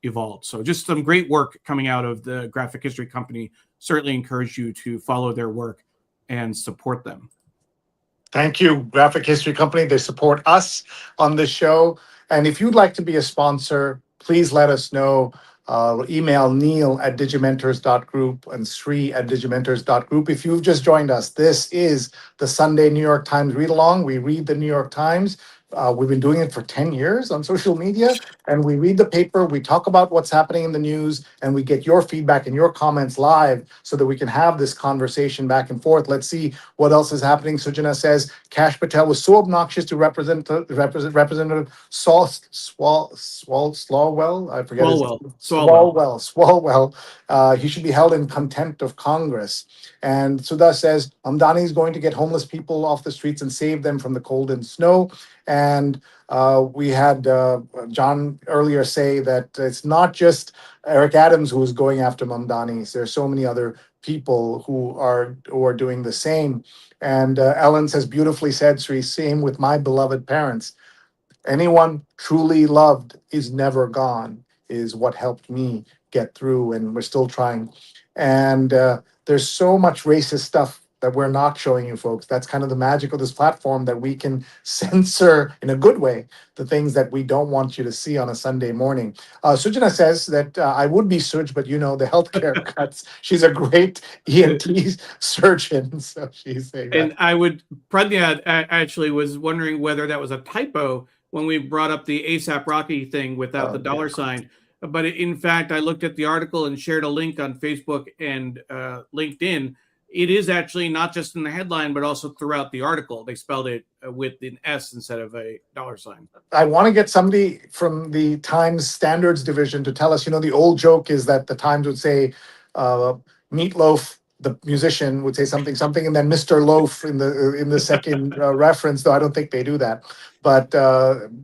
evolved. So just some great work coming out of the Graphic History Company. Certainly encourage you to follow their work and support them. Thank you, Graphic History Company. They support us on this show. And if you'd like to be a sponsor, please let us know. Email neil@digimentors.group and Sree@digimentors.group. If you've just joined us, this is the Sunday New York Times Read Along. We read the New York Times. We've been doing it for 10 years on social media, and we read the paper, we talk about what's happening in the news, and we get your feedback and your comments live so that we can have this conversation back and forth. Let's see what else is happening. Sujana says Kash Patel was so obnoxious to Representative Swalwell. I forget his name. Swalwell. He should be held in contempt of Congress. And Sudha says Mamdani is going to get homeless people off the streets and save them from the cold and snow. And we had John earlier say that it's not just Eric Adams who is going after Mamdani. There's so many other people who are doing the same. And Ellen says, beautifully said, Sree, same with my beloved parents. Anyone truly loved is never gone, is what helped me get through, and we're still trying. And there's so much racist stuff that we're not showing you folks. That's kind of the magic of this platform, that we can censor in a good way the things that we don't want you to see on a Sunday morning. Sujana says that I would be Suj, but you know, the healthcare cuts. She's a great ENT surgeon. So she's saying that. And I would, Pradnya actually was wondering whether that was a typo when we brought up the ASAP Rocky thing without the Yeah. $sign. But in fact, I looked at the article and shared a link on Facebook and LinkedIn. It is actually not just in the headline, but also throughout the article. They spelled it with an S instead of a $sign. I want to get somebody from the Times Standards division to tell us. You know, the old joke is that the Times would say, Meatloaf, the musician, would say something, and then Mr. Loaf in the second reference. Though I don't think they do that. But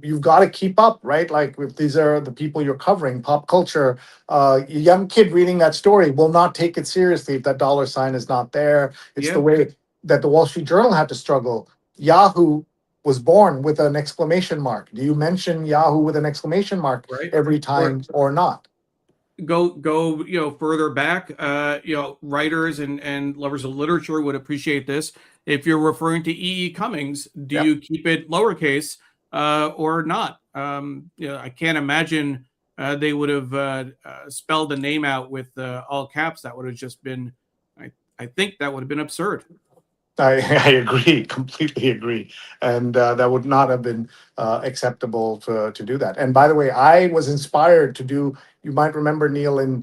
you've got to keep up, right? Like, if these are the people you're covering, pop culture. A young kid reading that story will not take it seriously if that $sign is not there. It's the way that the Wall Street Journal had to struggle. Yahoo was born with an exclamation mark. Do you mention Yahoo with an exclamation mark every time or not? Go further back. Writers and lovers of literature would appreciate this. If you're referring to E.E. Cummings, do you keep it lowercase or not? I can't imagine they would have spelled the name out with all caps. That would have just been, I think that would have been absurd. I agree, completely agree. And that would not have been acceptable to do that. And by the way, I was inspired to do, you might remember, Neil,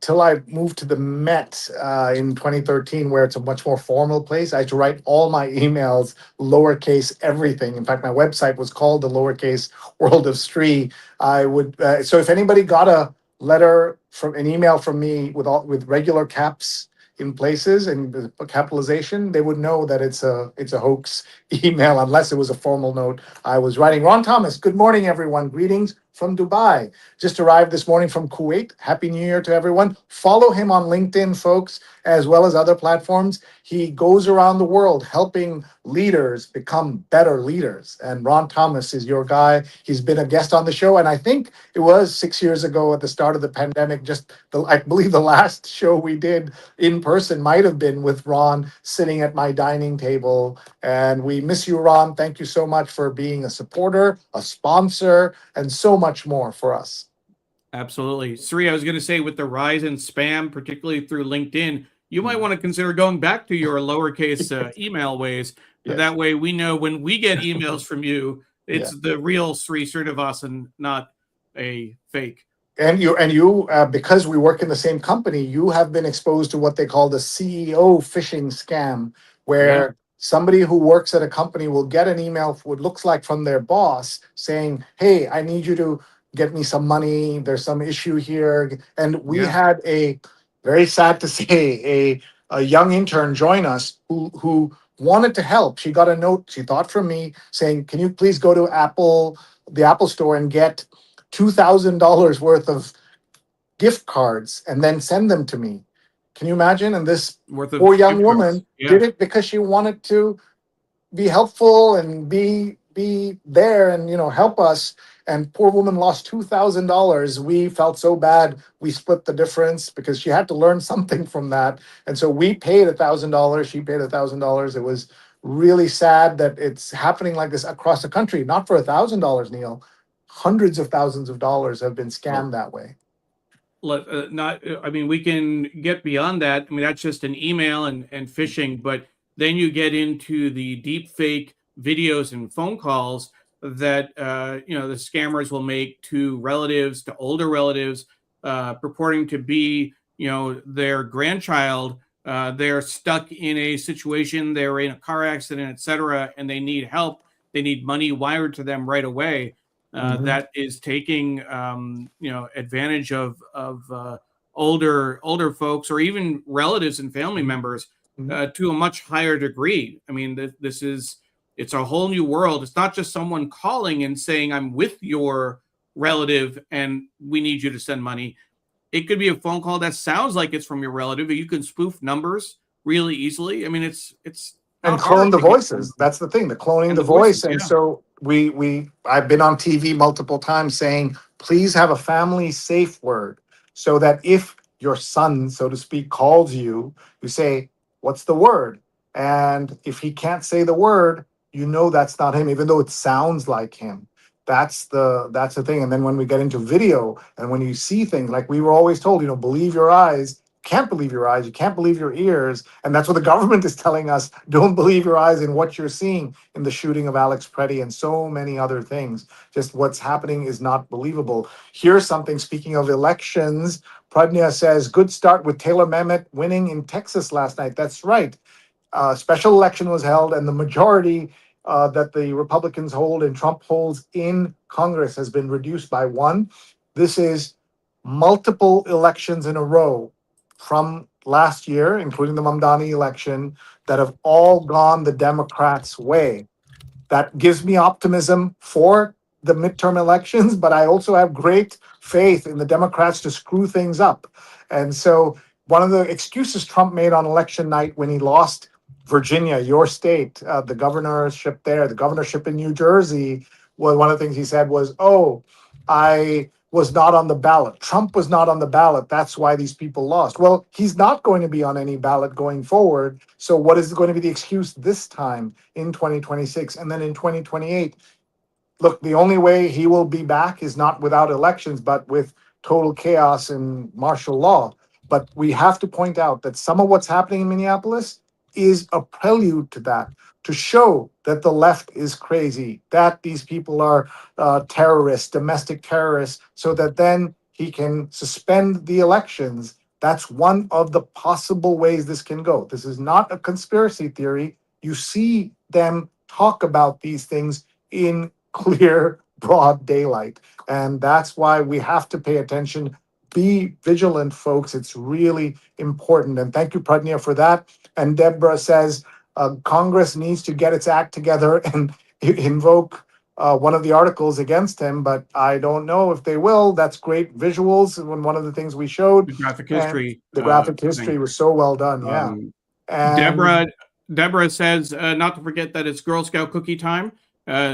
till I moved to the Met in 2013, where it's a much more formal place, I had to write all my emails lowercase everything. In fact, my website was called the lowercase world of Sree. I would, so if anybody got an email from me with regular caps in places and capitalization, they would know that it's a hoax email, unless it was a formal note I was writing. Ron Thomas, good morning, everyone. Greetings from Dubai. Just arrived this morning from Kuwait. Happy New Year to everyone. Follow him on LinkedIn, folks, as well as other platforms. He goes around the world helping leaders become better leaders. And Ron Thomas is your guy. He's been a guest on the show. And I think it was 6 years ago at the start of the pandemic, I believe the last show we did in person might have been with Ron sitting at my dining table. And we miss you, Ron. Thank you so much for being a supporter, a sponsor, and so much more for us. Absolutely. Sree, I was going to say, with the rise in spam, particularly through LinkedIn, you might want to consider going back to your lowercase email ways. Yes. That way we know when we get emails from you, it's the real Sree Srinivasan, not a fake. And you, because we work in the same company, you have been exposed to what they call the CEO phishing scam, where somebody who works at a company will get an email, what looks like from their boss, saying, "Hey, I need you to get me some money. There's some issue here." And we had a, very sad to say, a young intern join us who wanted to help. She got a note, she thought, from me saying, "Can you please go to the Apple store and get $2,000 worth of gift cards and then send them to me." Can you imagine? And this poor young woman did it because she wanted to be helpful and be there and help us. And poor woman lost $2,000. We felt so bad. We split the difference because she had to learn something from that. And so we paid $1,000. She paid $1,000. It was really sad that it's happening like this across the country. Not for $1,000, Neil. Hundreds of thousands of dollars have been scammed that way. We can get beyond that. I mean, that's just an email and phishing, but then you get into the deep fake videos and phone calls that the scammers will make to relatives, to older relatives, purporting to be their grandchild. They're stuck in a situation, they're in a car accident, etc., and they need help. They need money wired to them right away. That is taking advantage of older folks, or even relatives and family members, to a much higher degree. I mean, it's a whole new world. It's not just someone calling and saying, "I'm with your relative and we need you to send money." It could be a phone call that sounds like it's from your relative, but you can spoof numbers really easily. I mean, it's and clone the voices. That's the thing, the cloning the voice. And so I've been on TV multiple times saying, please have a family safe word, so that if your son, so to speak, calls you, you say, what's the word? And if he can't say the word, you know that's not him, even though it sounds like him. That's the thing. And then when we get into video and when you see things, like we were always told, believe your eyes. Can't believe your eyes. You can't believe your ears. And that's what the government is telling us. Don't believe your eyes in what you're seeing in the shooting of Alex Pretti and so many other things. Just what's happening is not believable. Here's something, speaking of elections, Pradnya says, good start with Taylor Mehmet winning in Texas last night. That's right. Special election was held, and the majority that the Republicans hold and Trump holds in Congress has been reduced by one. This is multiple elections in a row from last year, including the Mamdani election, that have all gone the Democrats' way. That gives me optimism for the midterm elections, but I also have great faith in the Democrats to screw things up. And so, one of the excuses Trump made on election night when he lost Virginia, your state, the governorship there, the governorship in New Jersey, well, one of the things he said was, "Oh, I was not on the ballot. Trump was not on the ballot. That's why these people lost." Well, he's not going to be on any ballot going forward. So, what is going to be the excuse this time in 2026 and then in 2028? Look, the only way he will be back is not without elections, but with total chaos and martial law. But we have to point out that some of what's happening in Minneapolis is a prelude to that, to show that the left is crazy, that these people are terrorists, domestic terrorists, so that then he can suspend the elections. That's one of the possible ways this can go. This is not a conspiracy theory. You see them talk about these things in clear, broad daylight. And that's why we have to pay attention. Be vigilant, folks. It's really important. And thank you, Pradnya, for that. And Deborah says Congress needs to get its act together and invoke one of the articles against him, but I don't know if they will. That's great visuals. And one of the things we showed, The graphic and history the graphic thing. history was so well done. Yeah. Um, And Deborah says not to forget that it's Girl Scout cookie time.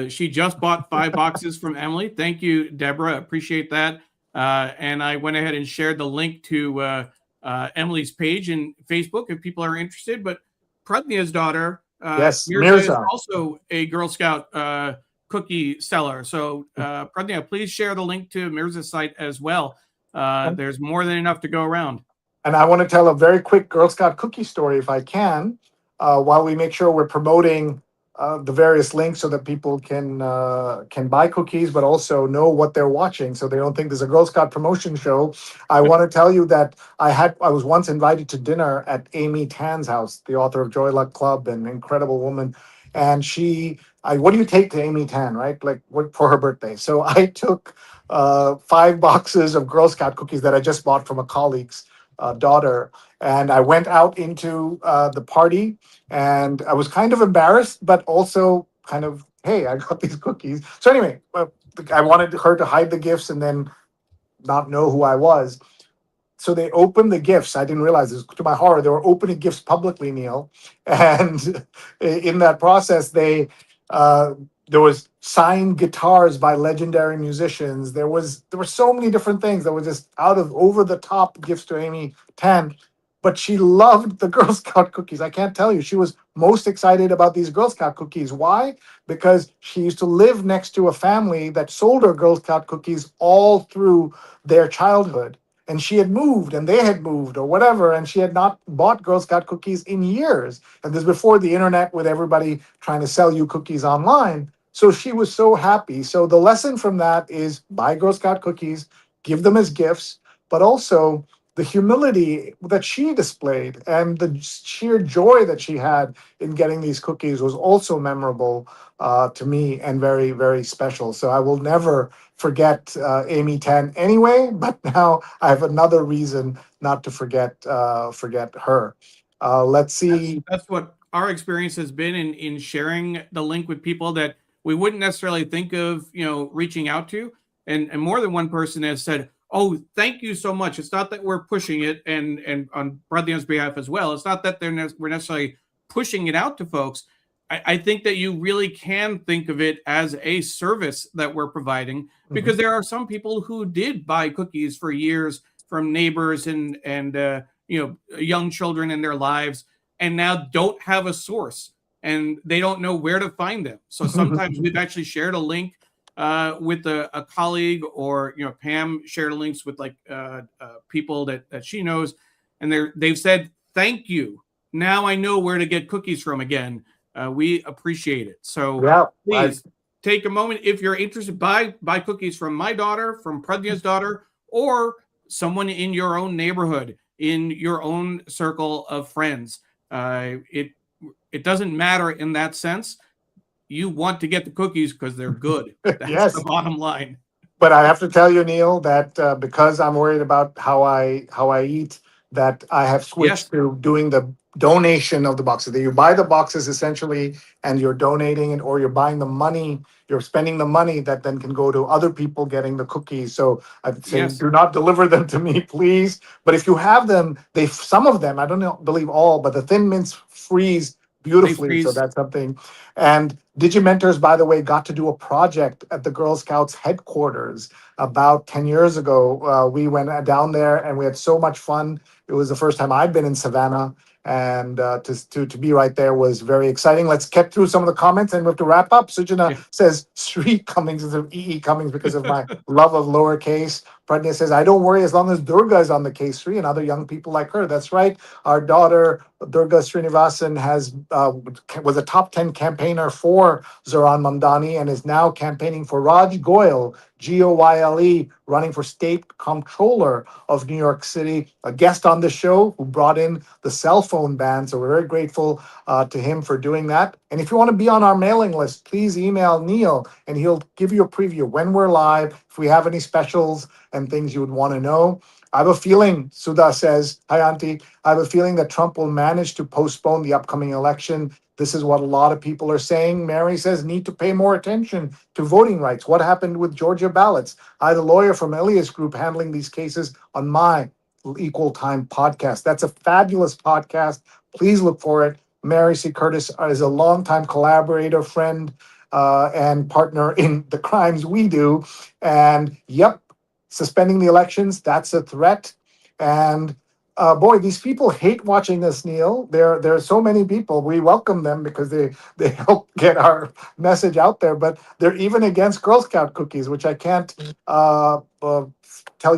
She just bought 5 boxes from Emily. Thank you, Deborah. Appreciate that. And I went ahead and shared the link to Emily's page in Facebook if people are interested. But Pradnya's daughter, yes, Mirza, is Mirza. also a Girl Scout cookie seller. So Pradnya, please share the link to Mirza's site as well. There's more than enough to go around. And I want to tell a very quick Girl Scout cookie story, if I can, while we make sure we're promoting the various links so that people can buy cookies, but also know what they're watching, so they don't think there's a Girl Scout promotion show. I want to tell you that I was once invited to dinner at Amy Tan's house, the author of Joy Luck Club, an incredible woman, and what do you take to Amy Tan, right? Like what for her birthday? So I took 5 boxes of Girl Scout cookies that I just bought from a colleague's daughter. And I went out into the party and I was kind of embarrassed, but also kind of, hey, I got these cookies. So anyway, I wanted her to hide the gifts and then not know who I was. So they opened the gifts. I didn't realize this. To my horror, they were opening gifts publicly, Neil. And in that process, there was signed guitars by legendary musicians. There were so many different things that were just out of over the top gifts to Amy Tan. But she loved the Girl Scout cookies. I can't tell you. She was most excited about these Girl Scout cookies. Why? Because she used to live next to a family that sold her Girl Scout cookies all through their childhood, and she had moved and they had moved or whatever, and she had not bought Girl Scout cookies in years. And this is before the internet with everybody trying to sell you cookies online. So she was so happy. So the lesson from that is buy Girl Scout cookies, give them as gifts, but also the humility that she displayed and the sheer joy that she had in getting these cookies was also memorable to me and very, very special. So I will never forget Amy Tan anyway, but now I have another reason not to forget her. Let's see. That's what our experience has been in sharing the link with people that we wouldn't necessarily think of, reaching out to. And more than one person has said, "Oh, thank you so much." It's not that we're pushing it, and on Pradnya's behalf as well. It's not that we're necessarily pushing it out to folks. I think that you really can think of it as a service that we're providing, because there are some people who did buy cookies for years from neighbors and young children in their lives. and now don't have a source and they don't know where to find them. So sometimes we've actually shared a link with a colleague, or Pam shared links with like people that she knows, and they've said thank you. Now I know where to get cookies from again. We appreciate it. So Yeah, please take a moment if you're interested. Buy cookies from my daughter, from Pradnya's daughter, or someone in your own neighborhood, in your own circle of friends. It doesn't matter in that sense. You want to get the cookies because they're good. That's the yes. bottom line. But I have to tell you, Neil, that because I'm worried about how I eat, that I have Yes, switched to doing the donation of the boxes. That you buy the boxes essentially, and you're donating it, or you're buying the money. You're spending the money that then can go to other people getting the cookies. So I'd say, yes, do not deliver them to me, please. But if you have them, some of them, I don't know, believe all, but the Thin Mints freeze they beautifully. So freeze. that's something. And Digimentors, by the way, got to do a project at the Girl Scouts headquarters about 10 years ago. We went down there and we had so much fun. It was the first time I'd been in Savannah. And to be right there was very exciting. Let's get through some of the comments and we have to wrap up. Sujana Yeah. says, Sree Cummings is of EE Cummings because of my love of lowercase. Pradnya says, I don't worry as long as Durga is on the case, Sree, and other young people like her. That's right. Our daughter, Durga Srinivasan, was a top 10 campaigner for Zoran Mamdani and is now campaigning for Raj Goyal, Goyle, running for state comptroller of New York City, a guest on the show who brought in the cell phone ban. So we're very grateful to him for doing that. And if you want to be on our mailing list, please email Neil and he'll give you a preview when we're live, if we have any specials and things you would want to know. I have a feeling, Sudha says, hi, Auntie. I have a feeling that Trump will manage to postpone the upcoming election. This is what a lot of people are saying. Mary says, need to pay more attention to voting rights. What happened with Georgia ballots? I had a lawyer from Elias Group handling these cases on my Equal Time podcast. That's a fabulous podcast. Please look for it. Mary C. Curtis is a longtime collaborator, friend, and partner in the crimes we do. And yep, suspending the elections, that's a threat. And boy, these people hate watching us, Neil. There are so many people. We welcome them because they help get our message out there. But they're even against Girl Scout cookies, which I can't tell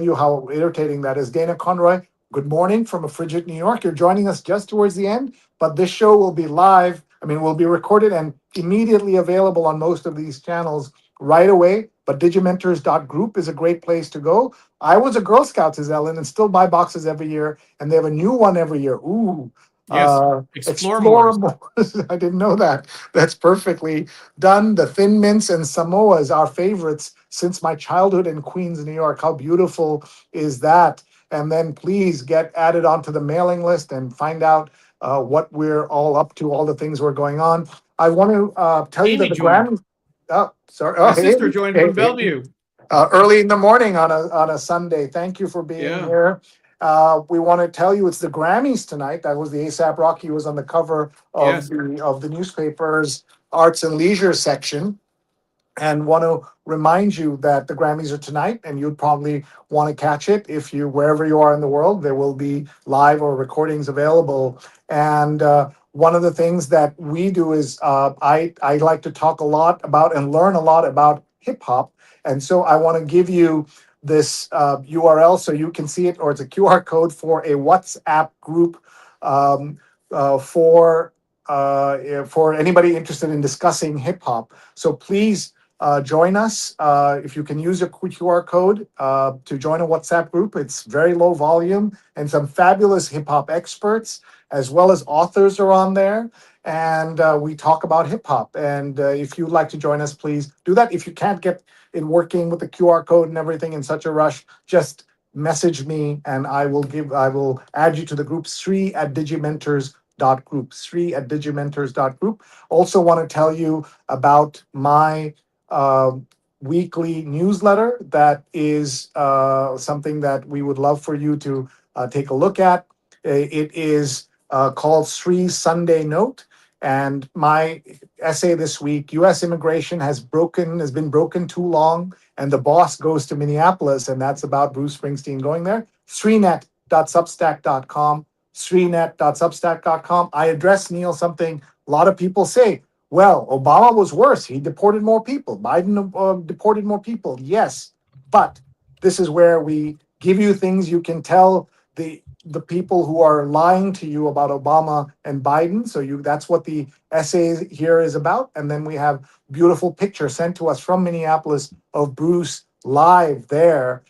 you how irritating that is. Dana Conroy, good morning from a frigid New York. You're joining us just towards the end, but this show will be live. I mean, will be recorded and immediately available on most of these channels right away. But Digimentors.group is a great place to go. I was a Girl Scout, says Ellen, and still buy boxes every year, and they have a new one every year. Ooh, Yes. Explore Explore Mores. More. I didn't know that. That's perfectly done. The Thin Mints and Samoas are favorites since my childhood in Queens, New York. How beautiful is that? And then please get added onto the mailing list and find out what we're all up to, all the things we're going on. I want to tell you that Amy the joined. Grammy. Oh, sorry. My Oh, hey, sister joined hey, from hey. Bellevue. Early in the morning on a Sunday. Thank you for being Yeah. here. We want to tell you it's the Grammys tonight. That was the ASAP Rocky was on the cover of Yes. the newspaper's arts and leisure section, and want to remind you that the Grammys are tonight, and you'd probably want to catch it if you wherever you are in the world. There will be live or recordings available. And one of the things that we do is I like to talk a lot about and learn a lot about hip hop, and so I want to give you this URL so you can see it, or it's a QR code for a WhatsApp group um, for anybody interested in discussing hip hop. So please join us. If you can use your QR code to join a WhatsApp group, it's very low volume and some fabulous hip hop experts as well as authors are on there. And we talk about hip hop. And if you'd like to join us, please do that. If you can't get in working with the QR code and everything in such a rush, just message me and I will add you to the group. Sree@Digimentors.group. Sree@Digimentors.group. Also want to tell you about my uh, weekly newsletter that is something that we would love for you to take a look at. It is called Sree Sunday Note. And my essay this week, U.S. immigration has been broken too long, and the boss goes to Minneapolis, and that's about Bruce Springsteen going there. Sreenet.substack.com, sreenet.substack.com. I address, Neil, something a lot of people say. Well, Obama was worse. He deported more people. Biden deported more people. Yes, but this is where we give you things you can tell the people who are lying to you about Obama and Biden. So that's what the essay here is about. And then we have beautiful picture sent to us from Minneapolis of Bruce live there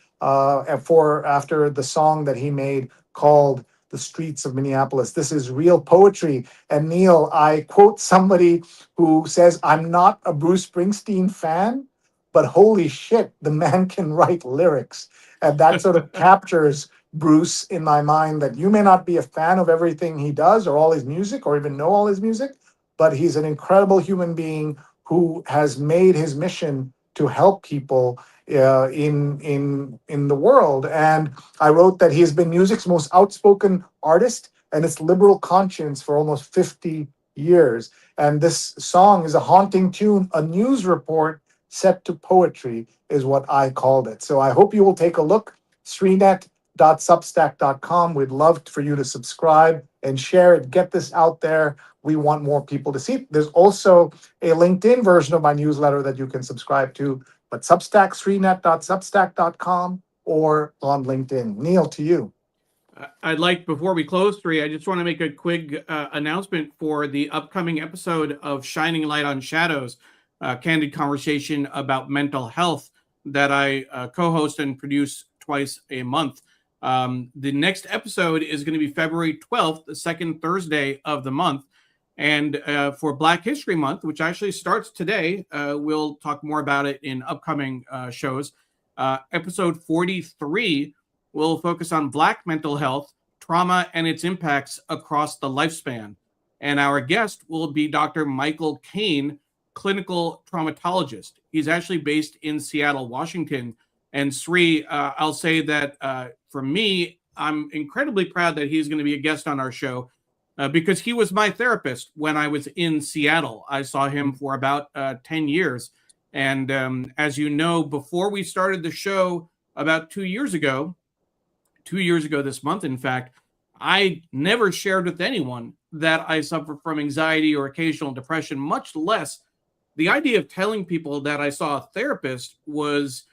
for after the song that he made called "The Streets of Minneapolis." This is real poetry. And Neil, I quote somebody who says, "I'm not a Bruce Springsteen fan, but holy shit, the man can write lyrics." And that sort of captures Bruce in my mind, that you may not be a fan of everything he does or all his music or even know all his music, but he's an incredible human being who has made his mission to help people in the world. And I wrote that he has been music's most outspoken artist and its liberal conscience for almost 50 years. And this song is a haunting tune, a news report set to poetry is what I called it. So I hope you will take a look. Sreenet.substack.com. We'd love for you to subscribe and share it. Get this out there. We want more people to see. There's also a LinkedIn version of my newsletter that you can subscribe to, but Substack, sreenet.substack.com or on LinkedIn. Neil, to you. I'd like, before we close, Sree, I just want to make a quick announcement for the upcoming episode of Shining Light on Shadows, candid conversation about mental health that I co-host and produce twice a month. The next episode is going to be February 12th, the second Thursday of the month. And for Black History Month, which actually starts today, we'll talk more about it in upcoming shows. Episode 43 will focus on Black mental health, trauma, and its impacts across the lifespan. And our guest will be Dr. Michael Kane, clinical traumatologist. He's actually based in Seattle, Washington. And Sree, I'll say that for me, I'm incredibly proud that he's going to be a guest on our show because he was my therapist when I was in Seattle. I saw him for about 10 years. And as you know, before we started the show about 2 years ago this month, in fact, I never shared with anyone that I suffer from anxiety or occasional depression, much less the idea of telling people that I saw a therapist was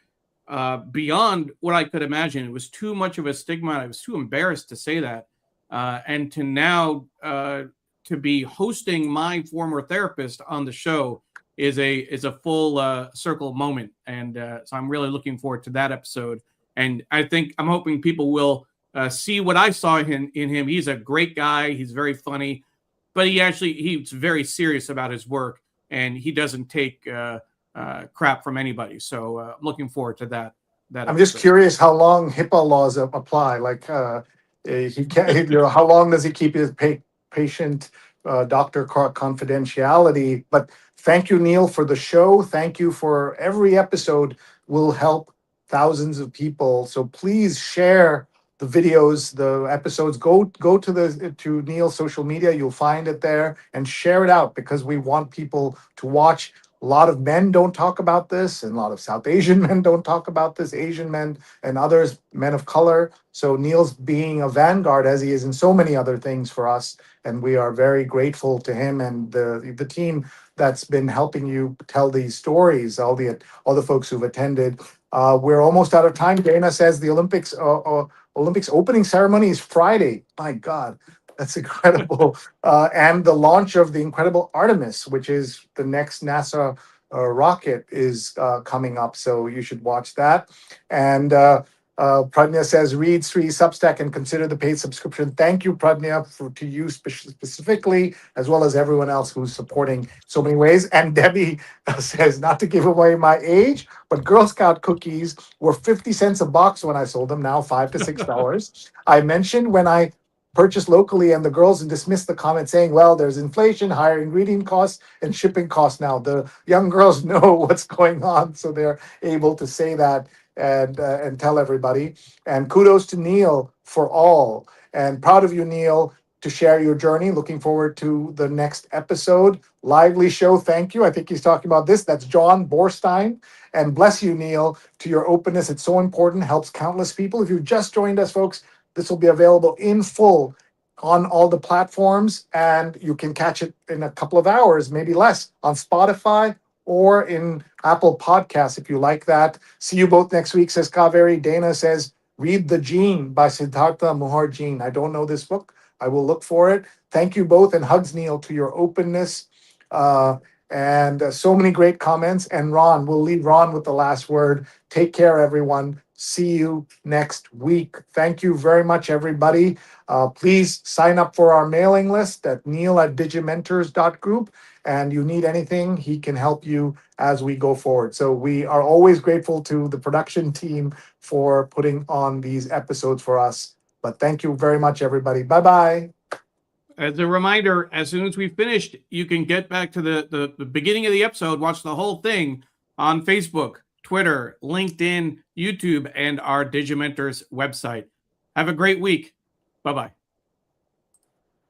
beyond what I could imagine. It was too much of a stigma. I was too embarrassed to say that. And to now to be hosting my former therapist on the show is a full circle moment. And so I'm really looking forward to that episode. And I'm hoping people will see what I saw in him. He's a great guy. He's very funny, but he's very serious about his work, and he doesn't take crap from anybody. So I'm looking forward to that. I'm just curious how long HIPAA laws apply. Like he can't, how long does he keep his patient doctor confidentiality? But thank you, Neil, for the show. Thank you for every episode will help thousands of people. So please share the videos, the episodes. Go to Neil's social media. You'll find it there and share it out because we want people to watch. A lot of men don't talk about this, and a lot of South Asian men don't talk about this, Asian men and others, men of color. So Neil's being a vanguard, as he is in so many other things for us, and we are very grateful to him and the team that's been helping you tell these stories, all the folks who've attended. We're almost out of time. Dana says the Olympics opening ceremony is Friday. My God. That's incredible. And the launch of the incredible Artemis, which is the next NASA rocket, is coming up. So you should watch that. And Pradnya says, read Sree Substack and consider the paid subscription. Thank you, Pradnya, to you specifically, as well as everyone else who's supporting so many ways. And Debbie says, not to give away my age, but Girl Scout cookies were 50 cents a box when I sold them, now $5 to $6. I mentioned when I purchased locally, and the girls dismissed the comment saying, well, there's inflation, higher ingredient costs, and shipping costs now. The young girls know what's going on, so they're able to say that and tell everybody. And kudos to Neil for all. And proud of you, Neil, to share your journey. Looking forward to the next episode. Lively show, thank you. I think he's talking about this. That's John Borstein. And bless you, Neil, to your openness. It's so important, helps countless people. If you've just joined us, folks, this will be available in full on all the platforms, and you can catch it in a couple of hours, maybe less, on Spotify or in Apple Podcasts if you like that. See you both next week, says Kaveri. Dana says, read The Gene by Siddhartha Mukherjee. I don't know this book. I will look for it. Thank you both, and hugs, Neil, to your openness. And so many great comments. And Ron, we'll leave Ron with the last word. Take care, everyone. See you next week. Thank you very much, everybody. Please sign up for our mailing list at neil@digimentors.group. And you need anything, he can help you as we go forward. So we are always grateful to the production team for putting on these episodes for us. But thank you very much, everybody. Bye-bye. As a reminder, as soon as we've finished, you can get back to the beginning of the episode, watch the whole thing on Facebook, Twitter, LinkedIn, YouTube, and our Digimentors website. Have a great week. Bye-bye.